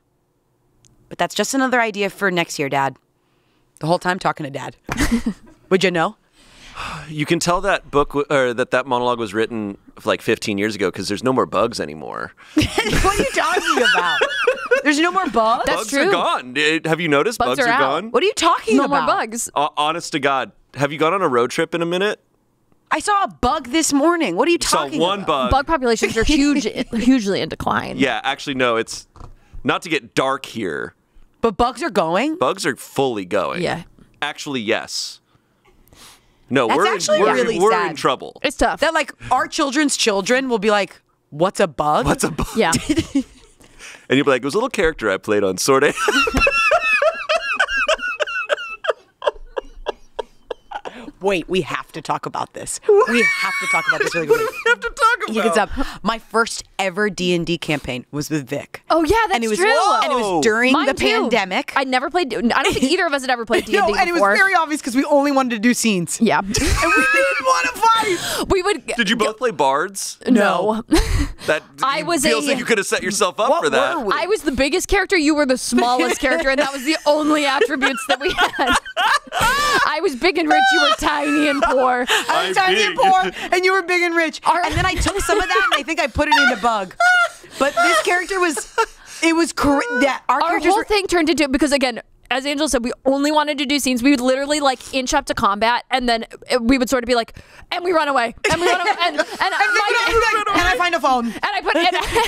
But that's just another idea for next year, Dad. The whole time talking to Dad. Would you know? You can tell that book or that monologue was written like 15 years ago because there's no more bugs anymore. What are you talking about? There's no more bugs? That's bugs true. are gone. Have you noticed? Bugs are are out. gone. What are you talking No about? more bugs. Honest to God, have you gone on a road trip in a minute? I saw a bug this morning. What are you Saw talking one about? bug. Bug populations are hugely in decline. Yeah, actually, no. It's not to get dark here. But bugs are going? Bugs are fully going. Yeah. Actually, yes. No, That's actually really we're sad. in trouble. It's tough. That like our children's children will be like, what's a bug? What's a bug? Yeah. And you'll be like, it was a little character I played on Sword Wait, we have to talk about this. We have to talk about this really quickly. We have to talk about. You can stop. My first ever D&D campaign was with Vic. Oh yeah, that's and it was, true. And it was during Mine the too. pandemic. I never played. I don't think either of us had ever played D&D No, before. and it was very obvious because we only wanted to do scenes. Yeah. And we didn't want to fight. We would. Did you both play bards? No. That feels like you could have set yourself up for that. Were we? I was the biggest character. You were the smallest character, and that was the only attributes that we had. I was big and rich. You were tiny and poor. I was tiny and poor, and you were big and rich. And then I took some of that, and I think I put it into Bug. But this character was, it was that our whole thing turned into, because again, as Angela said, we only wanted to do scenes. We would literally like inch up to combat, and then we would sort of be like, and we run away, and we run away, and I find a phone. And I put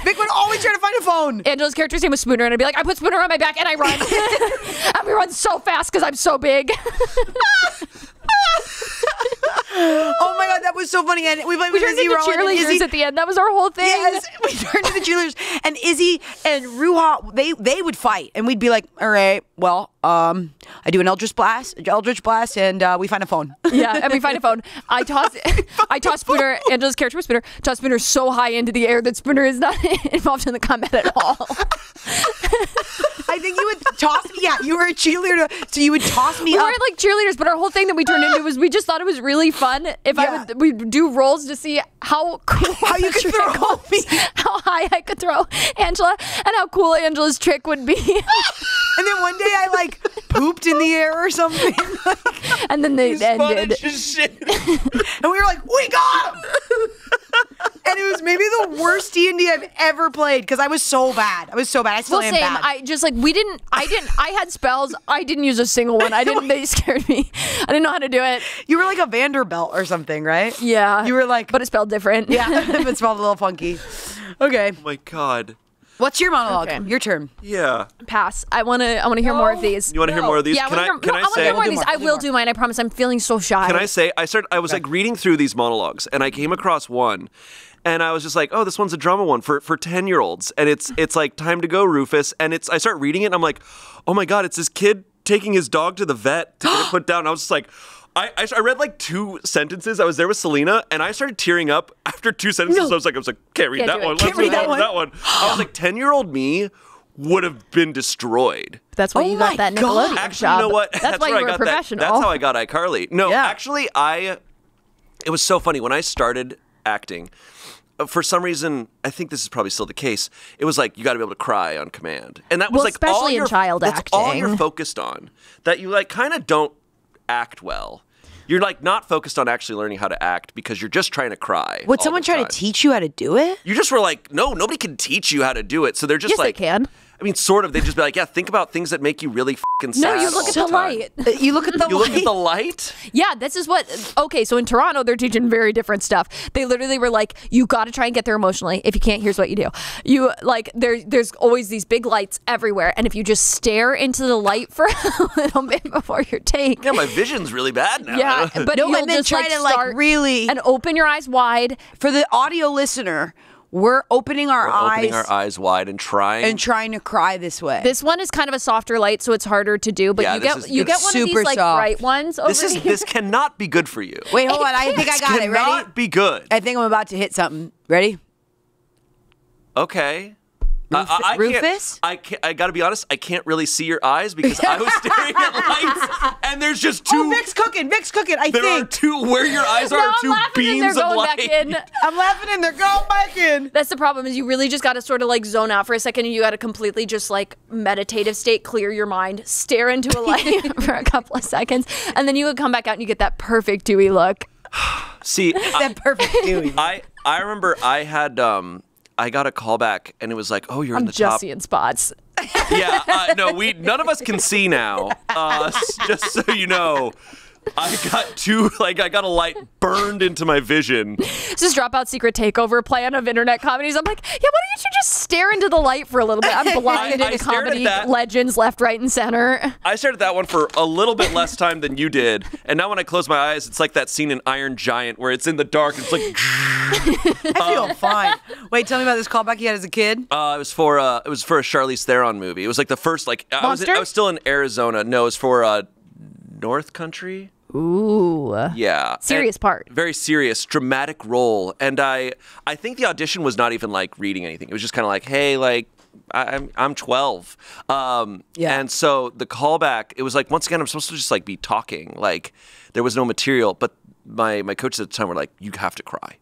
Vic would always try to find a phone. Angela's character's name was Spooner, and I'd be like, I put Spooner on my back, and I run. And we run so fast because I'm so big. Oh my God, that was so funny. And we played with turned Izzy into Rowan and cheerleaders Izzy at the end. That was our whole thing. Yes, we turned to the cheerleaders. And Izzy and Ruha, they would fight. And we'd be like, all right, well, I do an Eldritch Blast, and we find a phone. Yeah, and we find a phone. I toss Spooner, Angela's character was Spooner, toss Spooner so high into the air that Spooner is not involved in the combat at all. I think you would toss me. Yeah, you were a cheerleader, so you would toss me we up. weren't like cheerleaders, but our whole thing that we turned into was we just thought it was really fun if we'd do rolls to see how cool how you could throw me, how high I could throw Angela, and how cool Angela's trick would be. And then one day I like pooped in the air or something. And then they ended. And we were like, we got him! And it was maybe the worst D&D I've ever played because I was so bad. I still am bad. I just like I had spells. I didn't use a single one. They scared me. I didn't know how to do it. You were like a Vanderbilt or something, right? Yeah. You were like, but it spelled different. Yeah, it spelled a little funky. Okay. Oh my God. What's your monologue? Okay. Your turn. Yeah. Pass. I want to hear more of these. You want to hear more of these? Yeah, Can I I want to say? hear more of these. I will do mine. I promise. I'm feeling so shy. Can I say? I was like reading through these monologues, and I came across one, and I was just like, oh, this one's a drama one for 10-year-olds, and it's like Time to Go, Rufus, and I start reading it, and I'm like, oh my God, it's this kid taking his dog to the vet to get it put down. And I was just like. I read like 2 sentences. I was there with Selina, and I started tearing up after 2 sentences. I was like, can't read that one. Let's read that one. I was like, 10-year-old me would have been destroyed. That's why you got that Nickelodeon Actually, job. you know what? That's why you were a professional. That's how I got iCarly. No, actually, it was so funny. When I started acting, for some reason, I think this is probably still the case, it was like, you got to be able to cry on command. And that was like all especially in child acting. That's all you're focused on. That you like kind of don't act well. You're like not focused on actually learning how to act because you're just trying to cry. Would someone try to teach you how to do it? You just were like, no, nobody can teach you how to do it. So they're just yes, like, they can. I mean, sort of. They'd just be like, yeah, think about things that make you really fucking sad. No, you look at the light. You look at the light. You look at the light? Yeah, this is what. Okay, so in Toronto, they're teaching very different stuff. They literally were like, you got to try and get there emotionally. If you can't, here's what you do. You like there's always these big lights everywhere, and if you just stare into the light for a little bit before your take. Yeah, my vision's really bad now. Yeah, but no, you'll and then just try to like really and open your eyes wide. For the audio listener, we're opening our eyes wide and trying to cry this way. This one is kind of a softer light, so it's harder to do. But you get one of these like bright ones. This cannot be good for you. Wait, hold on. I think I got it. Ready? Cannot be good. I think I'm about to hit something. Ready? Okay. Rufus? I got to be honest, I can't really see your eyes because I was staring at lights and there's just 2. Oh, Vic's cooking, I think. There are 2, where your eyes are 2 beams of light. I'm laughing and they're going back in. That's the problem is you really just got to sort of like zone out for a second and you got to completely just like meditative state, clear your mind, stare into a light for a couple of seconds. And then you would come back out and you get that perfect dewy look. See, that perfect dewy. I remember I had, I got a call back and it was like, oh, you're in the top. I'm just seeing spots. Yeah, no, none of us can see now. Just so you know, I got a light burned into my vision. This is Dropout Secret Takeover plan of internet comedies. I'm like, yeah, why don't you just stare into the light for a little bit? I'm blind in comedy legends left, right, and center. I stared at that one for a little bit less time than you did. And now when I close my eyes, it's like that scene in Iron Giant where it's in the dark. It's like... I feel fine. Wait, tell me about this callback you had as a kid. It was for a Charlize Theron movie. It was like the first, like... I was still in Arizona. No, it was for North Country. Ooh. Yeah. Serious part. Very serious, dramatic role. And I think the audition was not even like reading anything. It was just kind of like, hey, like, I'm 12. And so the callback, it was like, once again, I'm supposed to just like be talking. Like, there was no material. But my coaches at the time were like, you have to cry.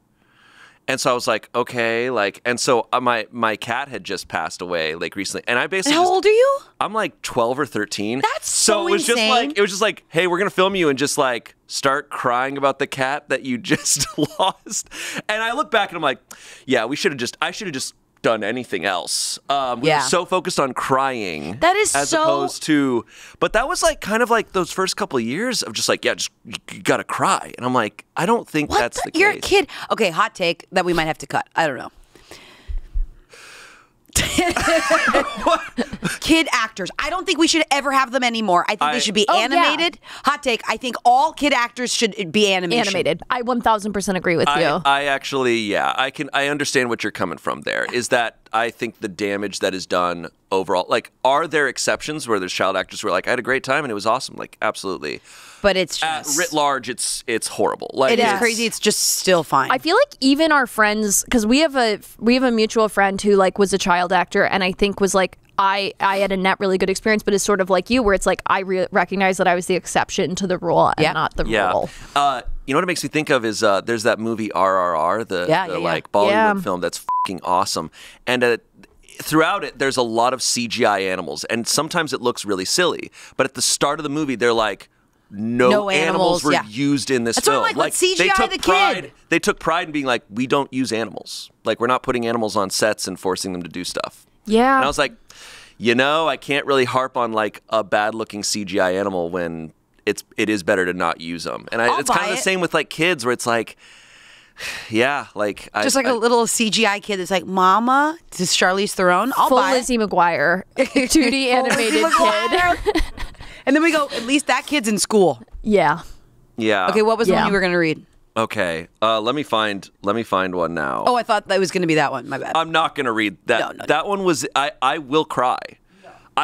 And so I was like, okay, like, and so my cat had just passed away like recently, and I basically. How old are you? I'm like 12 or 13. That's so it was insane. Just like, hey, we're gonna film you and just like start crying about the cat that you just lost. And I look back and I'm like, yeah, I should have just done anything else. We were so focused on crying. That is as opposed to, but that was like kind of like those first couple of years of just like, yeah, just you gotta cry. And I'm like, I don't think that's the case. You're a kid. Okay, hot take that we might have to cut. I don't know. Kid actors. I don't think we should ever have them anymore. I think they should be animated. Yeah. Hot take. I think all kid actors should be animated. I 1000% agree with you. I actually, I understand what you're coming from there. Is that I think the damage that is done overall, like, are there exceptions where there's child actors who are like, I had a great time and it was awesome? Like, absolutely. But it's just writ large, it's horrible. Like, it is crazy. It's just still fine. I feel like even our friends, because we have a mutual friend who like was a child actor, and I think was like I had a net really good experience, but it's sort of like you, where it's like I recognize that I was the exception to the rule and not the rule. You know what it makes me think of is there's that movie RRR, the like Bollywood film that's fucking awesome, and throughout it there's a lot of CGI animals, and sometimes it looks really silly, but at the start of the movie they're like, no animals were used in this film. That's like CGI the kid. They took pride in being like, we don't use animals. Like, we're not putting animals on sets and forcing them to do stuff. Yeah. And I was like, I can't really harp on like a bad-looking CGI animal when it is better to not use them. And it's kind of the same with like kids, where it's like, a little CGI kid that's like, Mama, this is Charlize Theron. I'll buy it. Lizzie McGuire, 2D animated kid. And then we go, at least that kid's in school. Yeah. Yeah. Okay, what was the one you were going to read? Okay, let me find one now. Oh, I thought that was going to be that one. My bad. I'm not going to read that. No. That one was, I will cry.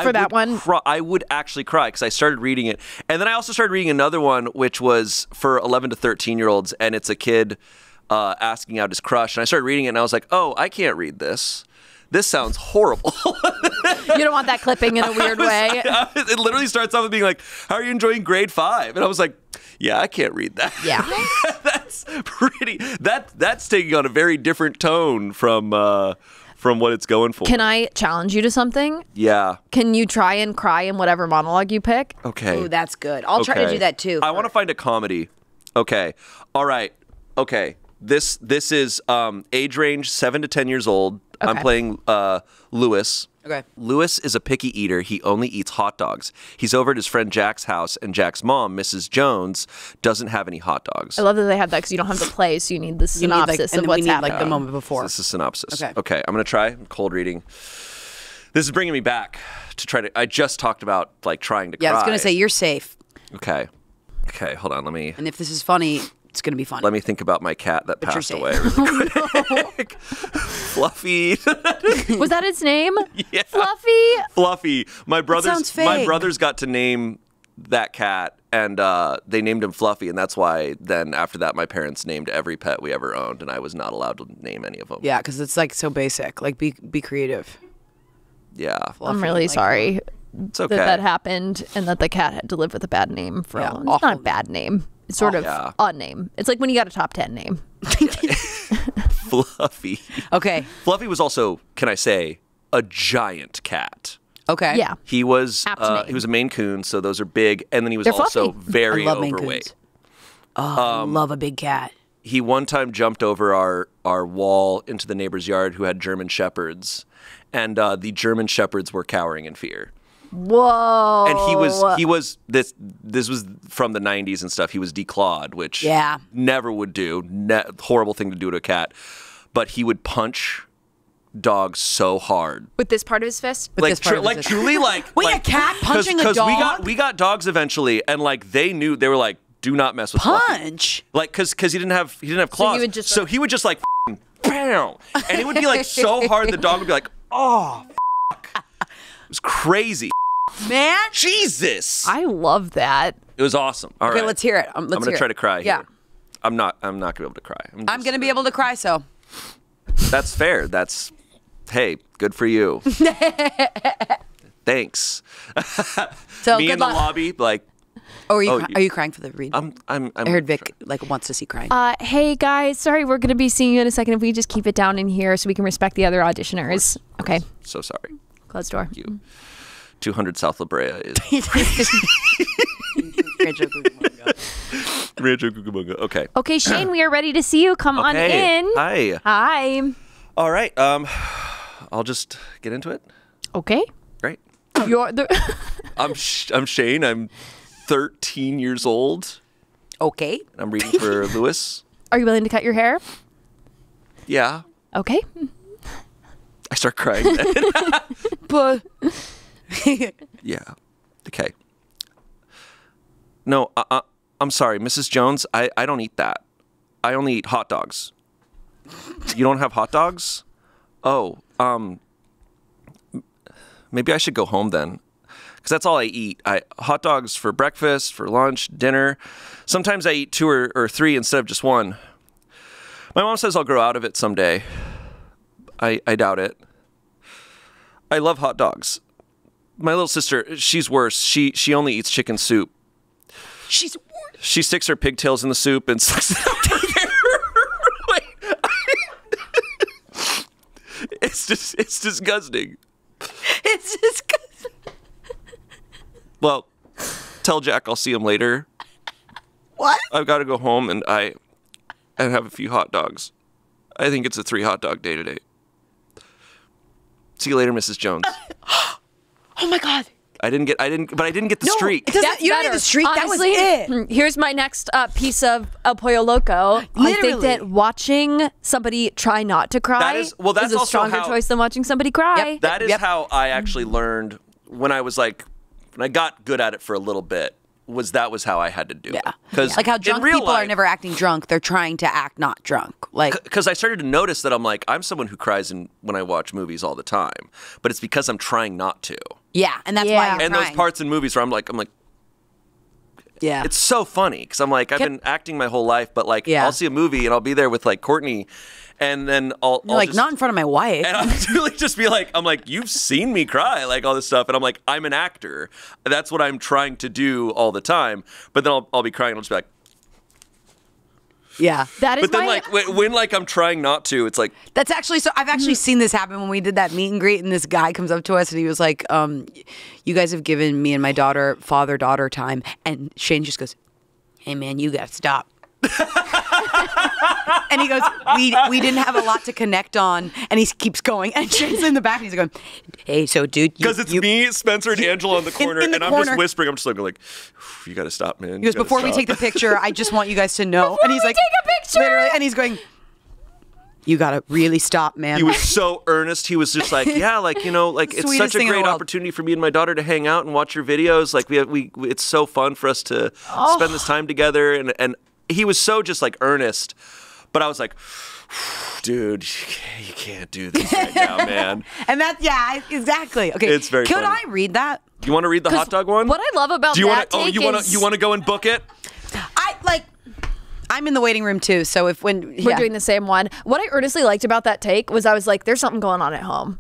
For that one? I would actually cry because I started reading it. And then I also started reading another one, which was for 11 to 13-year-olds, and it's a kid asking out his crush. And I started reading it, and I was like, oh, I can't read this. This sounds horrible. You don't want that clipping in a weird way. It literally starts off with being like, how are you enjoying grade 5? And I was like, yeah, I can't read that. Yeah. That's taking on a very different tone from what it's going for. Can I challenge you to something? Yeah. Can you try and cry in whatever monologue you pick? Okay. Ooh, that's good. I'll try to do that too. I want to find a comedy. Okay. All right. Okay. This is age range 7 to 10 years old. Okay. I'm playing Lewis. Okay. Lewis is a picky eater. He only eats hot dogs. He's over at his friend Jack's house, and Jack's mom, Mrs. Jones, doesn't have any hot dogs. I love that they have that because you don't have the play, so you need the synopsis of what's happening. Like the moment before. This is synopsis. Okay. I'm gonna try cold reading. This is bringing me back to try to. I just talked about like trying to cry. Yeah, I was gonna say you're safe. Okay. Hold on. Let me. And if this is funny, it's going to be funny. Let me think about my cat that passed away really quick. Fluffy. Was that its name? Yeah. Fluffy? My brothers got to name that cat, and they named him Fluffy, and that's why then after that my parents named every pet we ever owned, and I was not allowed to name any of them. Yeah, because it's like so basic. Like be creative. Yeah. Fluffy, I'm really sorry. It's okay. That happened, and that the cat had to live with a bad name for a long. It's not a bad name. It's sort of a name. It's like when you got a top 10 name. Fluffy. Okay. Fluffy was also, can I say, a giant cat. Okay. Yeah. He was a Maine Coon, so those are big, and then he was also very overweight. I love a big cat. He one time jumped over our wall into the neighbor's yard who had German Shepherds, and the German Shepherds were cowering in fear. Whoa. And he was this was from the 90s and stuff. He was declawed, which never would do. Horrible thing to do to a cat. But he would punch dogs so hard. With this part of his fist? Truly like wait, a cat punching a dog? Because we got dogs eventually, and like they were like, do not mess with punch. Fluffy. Like because he didn't have claws. So he would just like bam. And it would be like so hard the dog would be like, oh fuck. It was crazy. man. Jesus. I love that. It was awesome. All right. Okay, let's hear it. I'm going to try to cry here. I'm not going to be able to cry. I'm going to be able to cry, so. That's fair. Hey, good for you. Thanks. So Me in the lobby, like. Are you crying for the read? I heard Vic wants to see crying. Hey guys, sorry, we're gonna be seeing you in a second. If we just keep it down in here so we can respect the other auditioners. Okay. So sorry. Closed door. Thank you. 200 South La Brea is. Rancho Cucamonga. Okay. Okay, Shayne, we are ready to see you. Come on in. Hi. Hi. All right. I'll just get into it. Okay. Great. You're the. I'm Shayne. I'm 13 years old. Okay. I'm reading for Lewis. Are you willing to cut your hair? Yeah. Okay. I start crying then. But. Yeah. Okay. No, I'm sorry, Mrs. Jones. I don't eat that. I only eat hot dogs. You don't have hot dogs? Oh, maybe I should go home then. Because that's all I eat. Hot dogs for breakfast, for lunch, dinner. Sometimes I eat 2 or 3 instead of just 1. My mom says I'll grow out of it someday. I doubt it. I love hot dogs. My little sister, she's worse. She only eats chicken soup. She's worse. She sticks her pigtails in the soup and sucks it up her hair. Wait. It's disgusting. It's disgusting. Well, tell Jack I'll see him later. What? I've got to go home and have a few hot dogs. I think it's a 3 hot dog day today. See you later, Mrs. Jones. Oh my God. I didn't get the streak. You don't need the streak. Honestly, that was it. Here's my next piece of El Pollo Loco. Literally. I think that watching somebody try not to cry that's is a also stronger choice than watching somebody cry. Yep. That is how I actually learned when I got good at it for a little bit. That was how I had to do it. Because like how drunk people are never acting drunk, they're trying to act not drunk. Like because I started to notice that I'm someone who cries when I watch movies all the time, but it's because I'm trying not to. Yeah, and that's why you're and crying. those parts in movies where I'm like, yeah, it's so funny because I'm like I've been acting my whole life, but like I'll see a movie and I'll be there with like Courtney. And then I'll like just, not in front of my wife. And I'll really just be like, I'm like, you've seen me cry, like all this stuff. And I'm like, I'm an actor. That's what I'm trying to do all the time. But then I'll be crying and I'll just be like, yeah. That is but then like when like I'm trying not to, it's like. That's actually, so I've actually seen this happen when we did that meet and greet and this guy comes up to us and he was like, you guys have given me and my daughter father-daughter time. And Shayne just goes, hey man, you gotta stop. And he goes, we didn't have a lot to connect on, and he keeps going, and Shayne's in the back, and he's going, hey, so dude, because it's me, Spencer, and Angela in the corner, in the and corner. I'm just whispering. I'm just like, you gotta stop, man. He goes, before we take the picture, I just want you guys to know, and he's like, take a picture, literally, and he's going, you gotta really stop, man. He was so earnest. He was just like, yeah, like like it's such a great opportunity for me and my daughter to hang out and watch your videos. Like we it's so fun for us to spend this time together, and he was so just like earnest, but I was like, dude, you can't do this right now, man. And exactly. Okay, it's very Could funny. I read that? You want to read the hot dog one? What I love about you want to go and book it? I'm in the waiting room too, so we're doing the same one. What I earnestly liked about that take was I was like, there's something going on at home.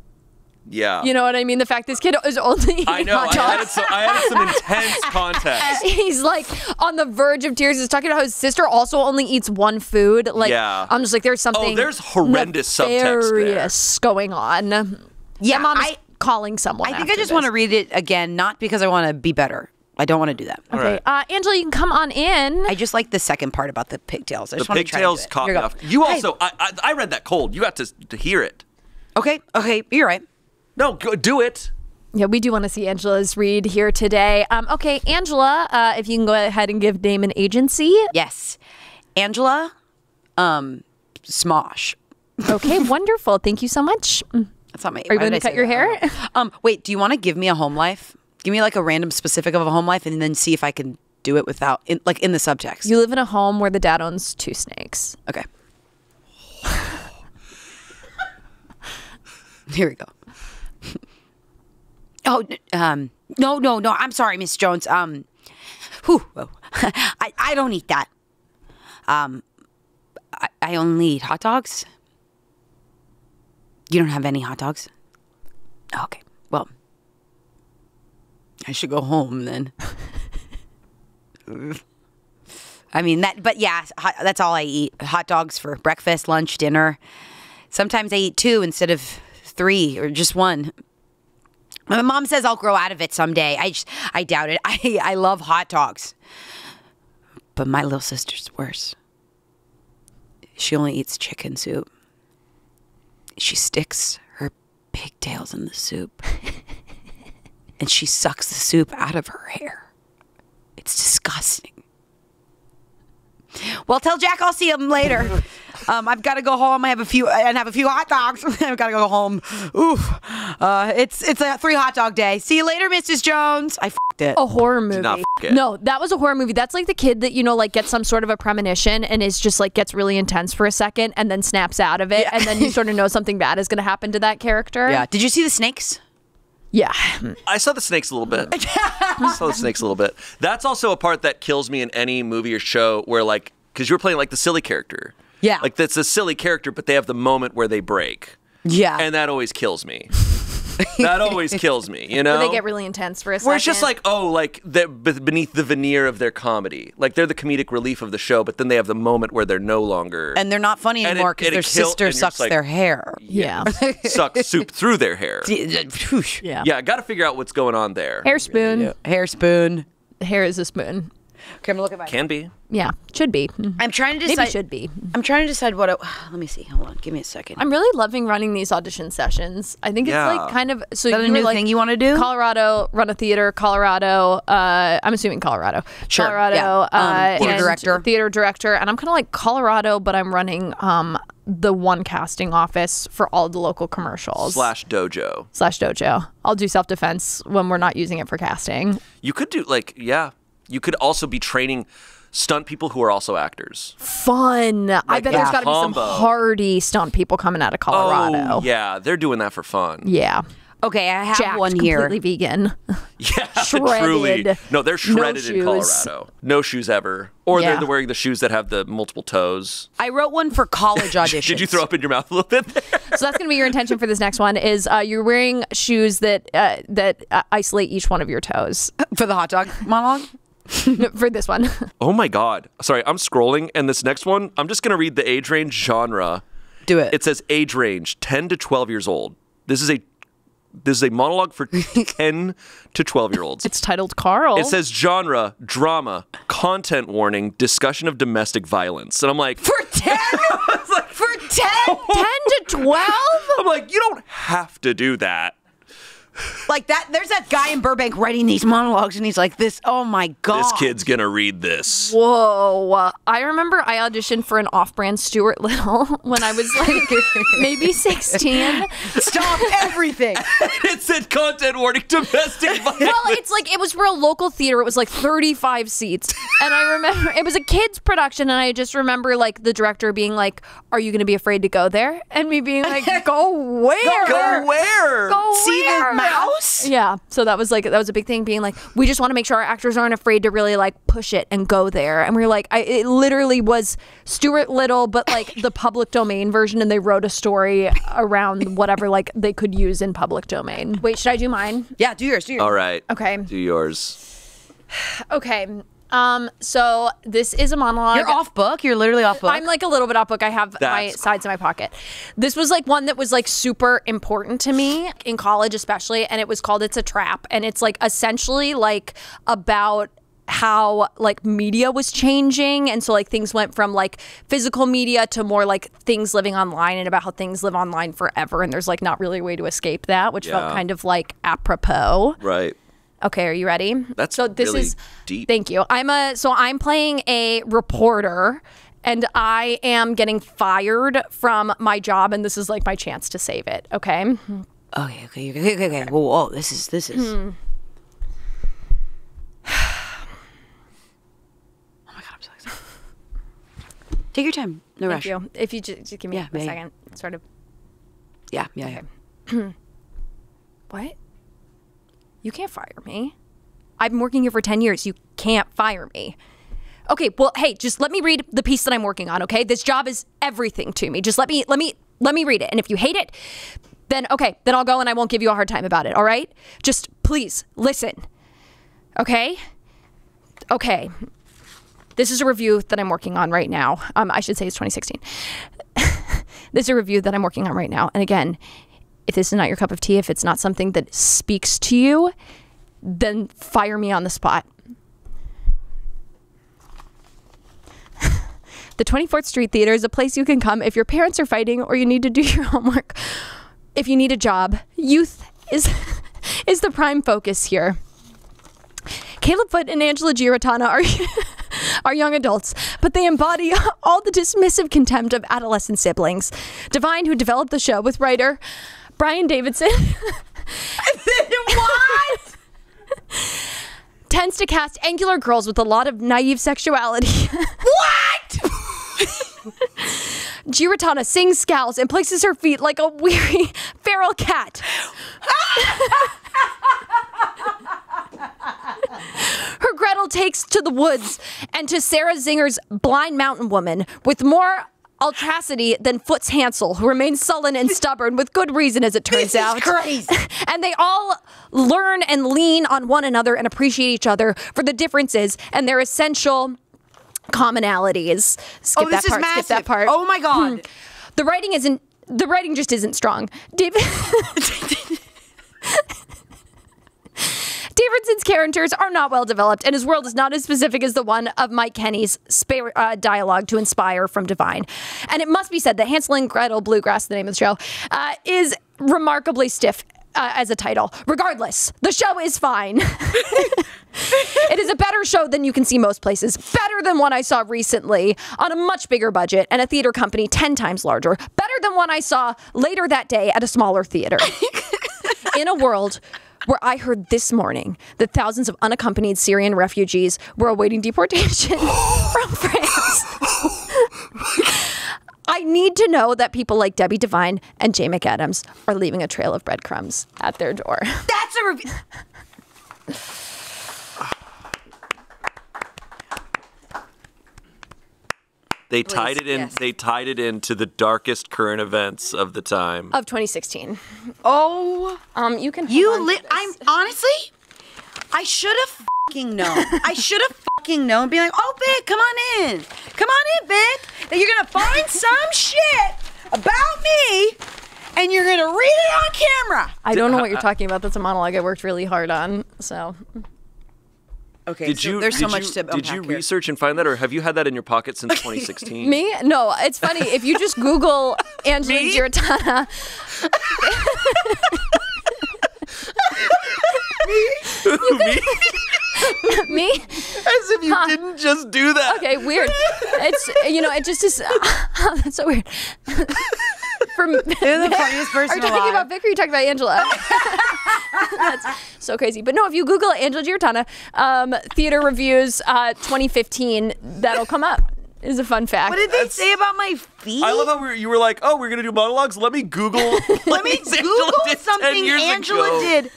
Yeah. You know what I mean? The fact this kid is only eating hot dogs. I added some intense context. He's like on the verge of tears. He's talking about how his sister also only eats one food. Like, I'm just like, there's something there's horrendous subtext there. Going on. Yeah, Mom is calling someone. I think I just want to read it again, not because I want to be better. I don't want to do that. Okay. Right. Angela, you can come on in. I just like the second part about the pigtails. I just want to try pigtails caught me off. You also, I read that cold. You got to hear it. Okay, you're right. No, go do it. Yeah, we do want to see Angela's read here today. Okay, Angela, if you can go ahead and give name and agency. Yes. Angela, Smosh. Okay, wonderful. Thank you so much. That's not my. Are you going to cut your hair? Wait, do you want to give me a home life? Give me like a random specific of a home life and then see if I can do it without, in the subtext. You live in a home where the dad owns 2 snakes. Okay. Here we go. No. I'm sorry, Miss Jones. I don't eat that. I only eat hot dogs. You don't have any hot dogs? Okay. Well, I should go home then. I mean, but yeah, that's all I eat. Hot dogs for breakfast, lunch, dinner. Sometimes I eat 2 instead of 3 or just 1. My mom says I'll grow out of it someday. I doubt it. I love hot dogs. But my little sister's worse. She only eats chicken soup. She sticks her pigtails in the soup. And she sucks the soup out of her hair. It's disgusting. Well, tell Jack I'll see him later. I've got to go home. I have a few hot dogs. I've got to go home. Oof. It's a 3 hot dog day. See you later, Mrs. Jones. I f***ed it. A horror movie. Did not f*** it. No, that was a horror movie. That's like the kid that, like gets some sort of a premonition and is just like gets really intense for a second and then snaps out of it. Yeah. And then you sort of know something bad is going to happen to that character. Yeah. Did you see the snakes? Yeah. I saw the snakes a little bit. That's also a part that kills me in any movie or show where, like, because you're playing like the silly character. Yeah. Like, that's a silly character, but they have the moment where they break. Yeah. And that always kills me. That always kills me, you know? Where they get really intense for a second. Where it's just like, they're beneath the veneer of their comedy. Like, they're the comedic relief of the show, but then they have the moment where they're no longer. And they're not funny anymore because their sister sucks their hair. Yeah. Sucks soup through their hair. Yeah. Yeah, got to figure out what's going on there. Hair spoon. Yeah. Hair spoon. Hair is a spoon. Okay, I'm looking at my. Can be. Yeah, should be. I'm trying to decide. Maybe should be. I'm trying to decide what. Let me see. Hold on. Give me a second. I'm really loving running these audition sessions. I think it's like kind of. So is that a new thing you want to do? Colorado, run a theater. Colorado. I'm assuming Colorado. Sure. Colorado. Yeah. Theater director. Theater director, and I'm kind of like Colorado, but I'm running the one casting office for all the local commercials. /dojo. I'll do self-defense when we're not using it for casting. You could do you could also be training stunt people who are also actors. Fun. I bet there's got to be some hardy stunt people coming out of Colorado. Oh, yeah. They're doing that for fun. Yeah. Okay, I have Jacked, one here. Completely vegan. Yeah, shredded. Truly. No, they're shredded No in Colorado. No shoes ever. Or they're wearing the shoes that have the multiple toes. I wrote one for college auditions. Did you throw up in your mouth a little bit there? So that's going to be your intention for this next one is you're wearing shoes that isolate each one of your toes. For the hot dog monologue? For this one. Oh my God. Sorry, I'm scrolling, and this next one, I'm just going to read the age range genre. Do it. It says age range 10 to 12 years old. This is a monologue for 10 to 12-year-olds. It's titled Carl. It says genre, drama, content warning, discussion of domestic violence. And I'm like... For 10? For 10? 10 to 12? I'm like, you don't have to do that. Like that, there's that guy in Burbank writing these monologues, and he's like, "This, oh my God, this kid's gonna read this." Whoa! I remember I auditioned for an off-brand Stuart Little when I was like maybe 16. Stop everything! It said content warning, domestic violence. Well, it's like it was for a local theater. It was like 35 seats, and I remember it was a kids' production, and I just remember like the director being like, "Are you gonna be afraid to go there?" And me being like, "Go where? Go where? Go See where?" the mouse? Yeah, so that was a big thing, being like, we just want to make sure our actors aren't afraid to really like push it and go there. And we were like, it literally was Stuart Little, but like the public domain version, and they wrote a story around whatever like they could use in public domain. Wait, should I do mine? Yeah, do yours. All right. Okay. Do yours. Okay. So this is a monologue. You're off book? You're literally off book? I'm like a little bit off book. I have my sides in my pocket. This was like one that was like super important to me in college especially, and it was called It's a Trap. And it's like essentially like about how like media was changing, and so like things went from like physical media to more like things living online, and about how things live online forever, and there's like not really a way to escape that, which felt kind of like apropos. Right. Okay, are you ready? That's so this really is deep. Thank you. I'm playing a reporter, and I am getting fired from my job, and this is like my chance to save it. Okay. Okay. Whoa, this is. Oh my God, I'm so excited. Take your time. No rush. Thank you. If you just give me a second, sort of. Yeah. Okay. What? You can't fire me. I've been working here for 10 years. You can't fire me. Okay, well, hey, just let me read the piece that I'm working on, okay? This job is everything to me. Just let me read it. And if you hate it, then okay, then I'll go and I won't give you a hard time about it, all right? Just please listen. Okay? Okay. This is a review that I'm working on right now. I should say it's 2016. This is a review that I'm working on right now. And again, if this is not your cup of tea, if it's not something that speaks to you, then fire me on the spot. The 24th Street Theater is a place you can come if your parents are fighting or you need to do your homework. If you need a job, youth is the prime focus here. Caleb Foote and Angela Giratana are young adults, but they embody all the dismissive contempt of adolescent siblings. Divine, who developed the show with writer Brian Davidson. What? Tends to cast angular girls with a lot of naive sexuality. What? Giratana sings, scowls, and places her feet like a weary feral cat. Her Gretel takes to the woods and to Sarah Zinger's blind mountain woman with more ultracity than Foote's Hansel, who remains sullen and stubborn with good reason, as it turns out. This is crazy. And they all learn and lean on one another and appreciate each other for the differences and their essential commonalities. Skip that part. Oh my God. The writing just isn't strong. Davidson's characters are not well developed, and his world is not as specific as the one of Mike Kenny's dialogue to inspire from Divine. And it must be said that Hansel and Gretel Bluegrass, the name of the show, is remarkably stiff as a title. Regardless, the show is fine. It is a better show than you can see most places. Better than one I saw recently on a much bigger budget and a theater company 10 times larger. Better than one I saw later that day at a smaller theater. In a world where I heard this morning that thousands of unaccompanied Syrian refugees were awaiting deportation from France. I need to know that people like Debbie Divine and Jay McAdams are leaving a trail of breadcrumbs at their door. That's a review. They tied it in. Yes. They tied it into the darkest current events of the time of 2016. Oh, you can. I'm honestly, I should have fucking known. I should have fucking known. Be like, oh, Vic, come on in, Vic. That you're gonna find some shit about me, and you're gonna read it on camera. I don't know what you're talking about. That's a monologue I worked really hard on. So. Okay, there's so much to unpack. Did you research and find that, or have you had that in your pocket since 2016? Me? No, it's funny. If you just Google Angela Giratana. Me? As if you didn't just do that. Okay, weird. It's, it just is. That's so weird. You're the funniest person alive. Are you talking about Vic or are you talking about Angela? That's so crazy. But no, if you Google Angela Giratana, theater reviews 2015, that'll come up. Is a fun fact. What did they say about my feet? I love how you were like, oh, we're going to do monologues? Let me Google. Something Angela did.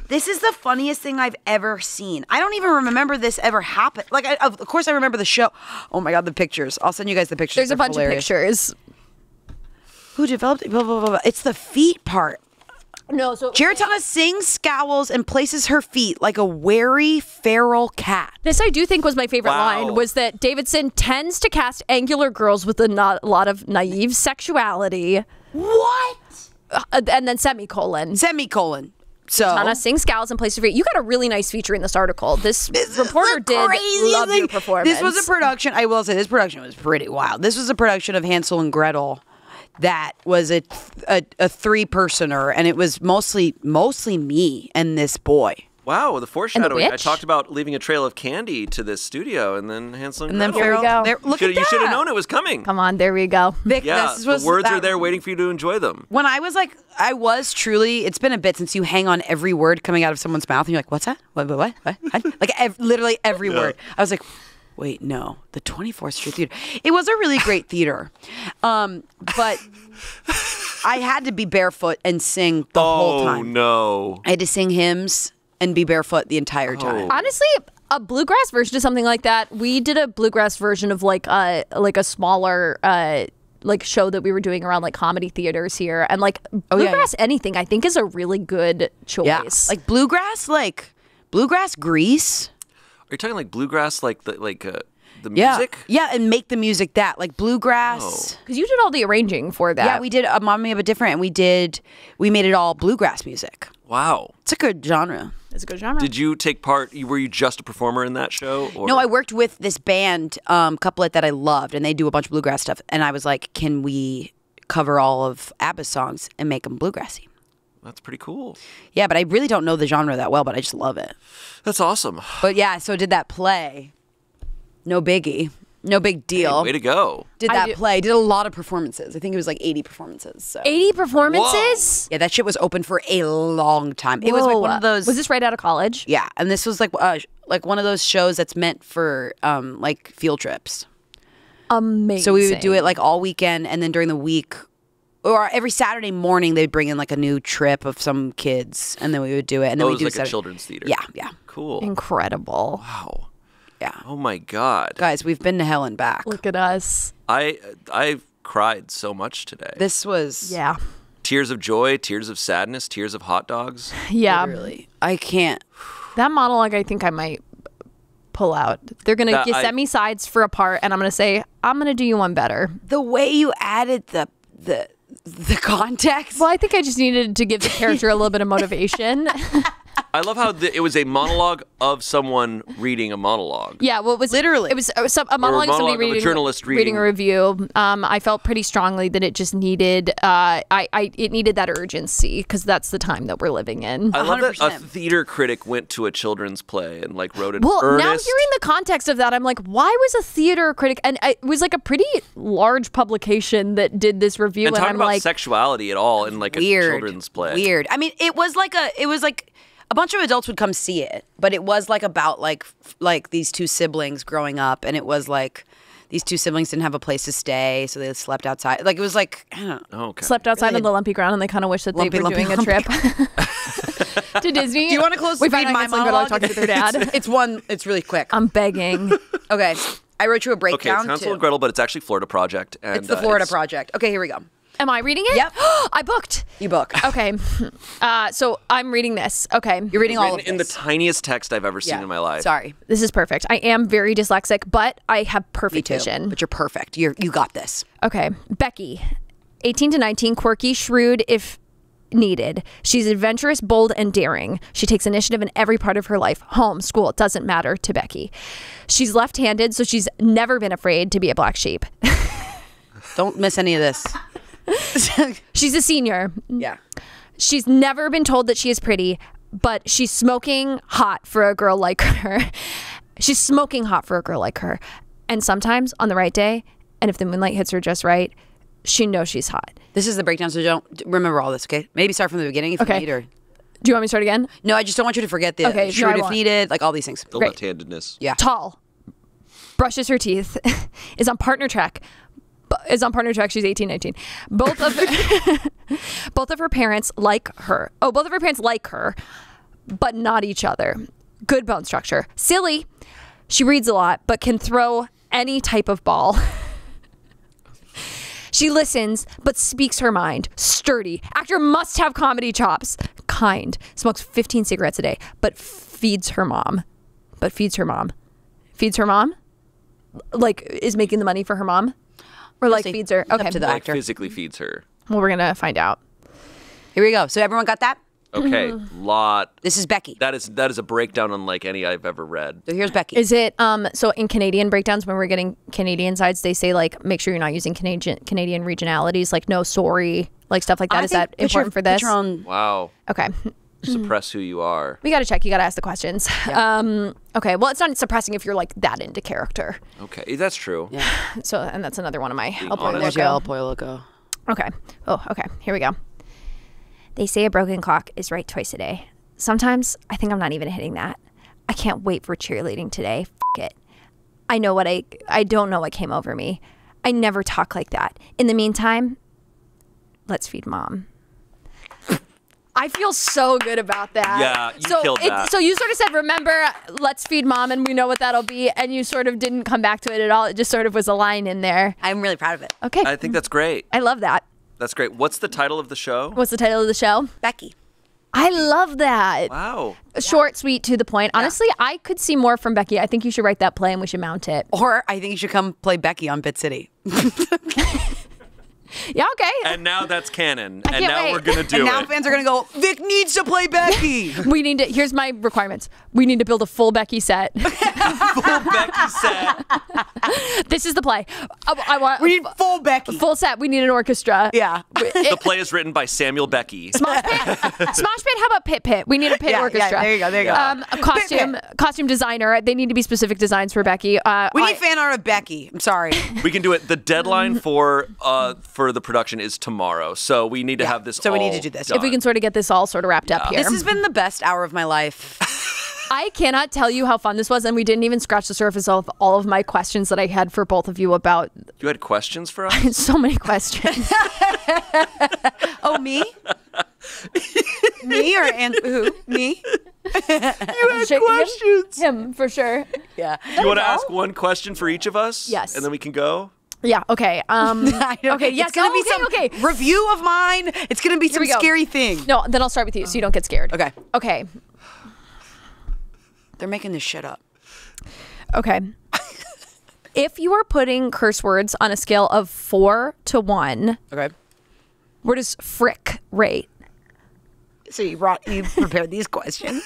This is the funniest thing I've ever seen. I don't even remember this ever happened. Like, of course I remember the show. Oh my God, the pictures. I'll send you guys the pictures. There's a bunch of pictures. Who developed it? Blah, blah, blah, blah. It's the feet part. No, so Giratana sings, scowls, and places her feet like a wary feral cat. This I do think was my favorite line, was that Davidson tends to cast angular girls with a lot of naive sexuality. What? And then semicolon. So Giratana sings, scowls, and places her feet. You got a really nice feature in this article. This reporter did love your performance. This was a production. I will say this production was pretty wild. This was a production of Hansel and Gretel. That was a three-personer, and it was mostly me and this boy. Wow, the foreshadowing. I talked about leaving a trail of candy to this studio, and then Hansel and Gretel. Here we go. You should have known it was coming. Come on, there we go. Vic, the words are there waiting for you to enjoy them. When I was truly, it's been a bit since you hang on every word coming out of someone's mouth, and you're like, what's that? What? Like, literally every word. I was like, wait, no, the 24th Street Theater. It was a really great theater, but I had to be barefoot and sing the whole time. Oh, no. I had to sing hymns and be barefoot the entire time. Honestly, a bluegrass version of something like that. We did a bluegrass version of like a smaller like show that we were doing around like comedy theaters here, and like bluegrass anything I think is a really good choice. Yeah. Like bluegrass Grease. Are you talking like bluegrass, like the music? Yeah, and make the music that like bluegrass. Because you did all the arranging for that. Yeah, we did a Mommy of a Different, and we made it all bluegrass music. Wow, it's a good genre. It's a good genre. Did you take part? Were you just a performer in that show? Or? No, I worked with this band, couplet that I loved, and they do a bunch of bluegrass stuff. And I was like, can we cover all of ABBA's songs and make them bluegrassy? That's pretty cool. Yeah, but I really don't know the genre that well, but I just love it. That's awesome. But yeah, so did that play. No biggie. No big deal. Hey, way to go. Did that play. Did a lot of performances. I think it was like 80 performances. So. 80 performances? Whoa. Yeah, that shit was open for a long time. It was like one of those. Was this right out of college? Yeah, and this was like one of those shows that's meant for like field trips. Amazing. So we would do it like all weekend, and then during the week, or every Saturday morning, they'd bring in like a new trip of some kids, and then we would do it. And then it we was do like a children's theater. Yeah. Cool. Incredible. Wow. Yeah. Oh my God. Guys, we've been to hell and back. Look at us. I cried so much today. This was tears of joy, tears of sadness, tears of hot dogs. Yeah. Literally. I can't. That monologue, I think I might pull out. They're going to send me sides for a part, and I'm going to say, I'm going to do you one better. The way you added the context. Well, I think I just needed to give the character a little bit of motivation. I love how it was a monologue of someone reading a monologue. Yeah, well, it was literally it was a monologue of somebody of a journalist reading a review. I felt pretty strongly that it just needed it needed that urgency, because that's the time that we're living in. I love 100%. that a theater critic went to a children's play and like wrote it. Well, earnest. now hearing the context of that, I'm like, why was a theater critic? And it was like a pretty large publication that did this review, and talking I'm about like, sexuality at all in like a children's play. Weird. I mean, it was like a bunch of adults would come see it, but it was like about like these two siblings growing up, and it was like these two siblings didn't have a place to stay, so they slept outside. Like it was like, I don't know. Okay. Slept outside on the lumpy ground, and they kind of wish that they were doing a trip to Disney. Do you want to close? We read my monologue? Talking to their dad. It's really quick. I'm begging. Okay, I wrote you a Okay, breakdown. it's Hansel and Gretel, but it's actually Florida Project. And, It's the Florida Project. Okay, here we go. Am I reading it? Yep. I booked. You book. Okay. So I'm reading this. Okay. You're reading all of this. in the tiniest text I've ever seen in my life. Sorry. This is perfect. I am very dyslexic, but I have Me perfect too. vision. But you're perfect. You got this. Okay. Becky, 18 to 19, quirky, shrewd if needed. She's adventurous, bold, and daring. She takes initiative in every part of her life. Home, school, it doesn't matter to Becky. She's left-handed, so she's never been afraid to be a black sheep. Don't miss any of this. She's a senior. Yeah. She's never been told that she is pretty, but she's smoking hot for a girl like her. She's smoking hot for a girl like her. And sometimes on the right day, and if the moonlight hits her just right, she knows she's hot. This is the breakdown, so don't remember all this, okay? Maybe start from the beginning if you need, or... Do you want me to start again? No, I just don't want you to forget the shrewd if needed, like all these things. The left-handedness. Yeah. Tall. Brushes her teeth. Is on partner track. She's 18, 19. Both of her parents like her. Oh, both of her parents like her, but not each other. Good bone structure. Silly. She reads a lot, but can throw any type of ball. She listens, but speaks her mind. Sturdy. Actor must have comedy chops. Kind. Smokes 15 cigarettes a day, but feeds her mom. Feeds her mom? Like, is making the money for her mom? Or like feeds her? Okay. Up to the actor. Physically feeds her. Well, we're going to find out. Here we go. So everyone got that? Okay, lot. This is Becky. That is a breakdown unlike any I've ever read. So here's Becky. Is it so in Canadian breakdowns when we're getting Canadian sides, they say like make sure you're not using Canadian regionalities, like no sorry, like stuff like that. Is that important for this? Wow. Okay. Suppress who you are. We got to check. You got to ask the questions. Yeah. Okay. Well, it's not suppressing if you're like that into character. Okay, that's true. Yeah. So, and that's another one of my El Pollo Loco. Okay. Oh, okay. Here we go. They say a broken clock is right twice a day. Sometimes I think I'm not even hitting that. I can't wait for cheerleading today. F it. I don't know what came over me. I never talk like that. In the meantime, let's feed mom. I feel so good about that. Yeah, you killed that. So you sort of said, remember, let's feed mom, and we know what that'll be, and you sort of didn't come back to it at all. It just sort of was a line in there. I'm really proud of it. Okay. I think that's great. I love that. That's great. What's the title of the show? What's the title of the show? Becky. I love that. Wow. Short, sweet, to the point. Honestly, I could see more from Becky. I think you should write that play and we should mount it. Or I think you should come play Becky on Bit City. Yeah, okay. And now that's canon. I And can't now wait. we're going to do And it. now fans are going to go, Vic needs to play Becky. We need to, here's my requirements. We need to build a full Becky set. Full Becky set. This is the play. I want We need full Becky. full set. We need an orchestra. Yeah. The play is written by Samuel Becky. Smosh Pit. Smosh Pit. How about Pit Pit? We need a Pit orchestra. Yeah, there you go. There you go. A costume designer. They need to be specific designs for Becky. We need fan art of Becky. I'm sorry. We can do it. The deadline for the production is tomorrow, so we need to have this. So we need all to do this. done. If we can sort of get this all sort of wrapped up here. This has been the best hour of my life. I cannot tell you how fun this was, and we didn't even scratch the surface of all of my questions that I had for both of you about. You had questions for us? So many questions. Oh, me? Me or who? Me? You had questions. Him, for sure. Yeah. You want to ask one question for each of us? Yes. And then we can go? Yeah, okay. Okay, yes. It's going to be some review of mine. It's going to be some scary thing. No, then I'll start with you so you don't get scared. Okay. Okay. They're making this shit up. Okay. If you are putting curse words on a scale of 4 to 1, Okay. where does frick rate? So you prepared these questions.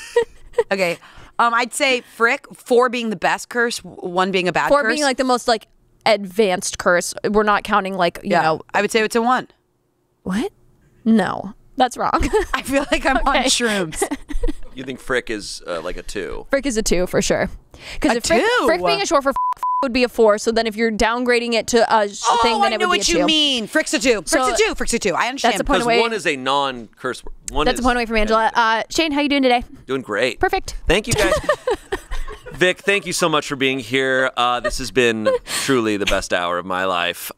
Okay. I'd say frick, 4 being the best curse, 1 being a bad curse. 4 being like the most like advanced curse. We're not counting like, you know. I would say it's a 1. What? No, that's wrong. I feel like I'm on shrooms. You think frick is like a 2? Frick is a 2 for sure. Because if frick 2? being a short for would be a 4. So then if you're downgrading it to a thing, then it would be a 2. I know what you mean. Frick's a 2. Frick's a 2. I understand. That's a point Because away. 1 is a non-curse word. That's a point away from Angela. Shayne, how you doing today? Doing great. Perfect. Thank you, guys. Vic, thank you so much for being here. This has been truly the best hour of my life.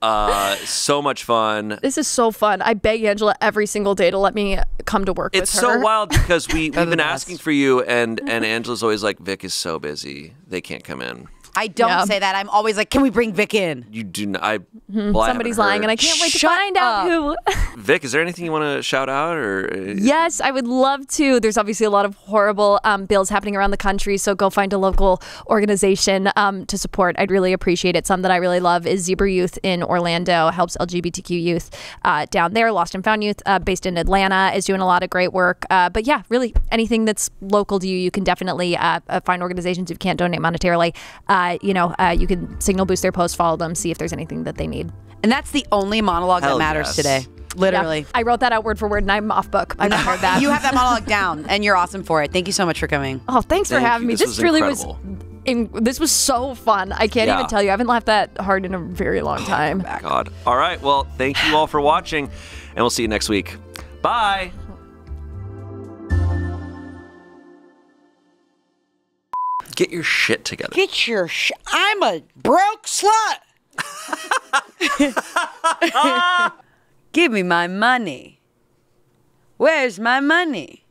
So much fun. This is so fun. I beg Angela every single day to let me come to work with her. It's so wild because we've been asking for you, and Angela's always like, Vic is so busy. They can't come in. I don't say that. I'm always like, can we bring Vic in? You do not. Well, Somebody's lying, and I can't wait to find out who. Vic, is there anything you want to shout out? Or Yes, I would love to. There's obviously a lot of horrible bills happening around the country, so go find a local organization to support. I'd really appreciate it. Some that I really love is Zebra Youth in Orlando, helps LGBTQ youth down there. Lost and Found Youth, based in Atlanta, is doing a lot of great work. But yeah, really, anything that's local to you, you can definitely find organizations if you can't donate monetarily. You can signal boost their posts, follow them, see if there's anything that they need. And that's the only monologue that matters today. Literally. Yeah, I wrote that out word for word, and I'm off book. I've not heard that. You have that monologue down, and you're awesome for it. Thank you so much for coming. Oh, thanks for having me. This really incredible. this was so fun. I can't even tell you. I haven't laughed that hard in a very long time. God. All right. Well, thank you all for watching, and we'll see you next week. Bye. Get your shit together. Get your I'm a broke slut. Give me my money. Where's my money?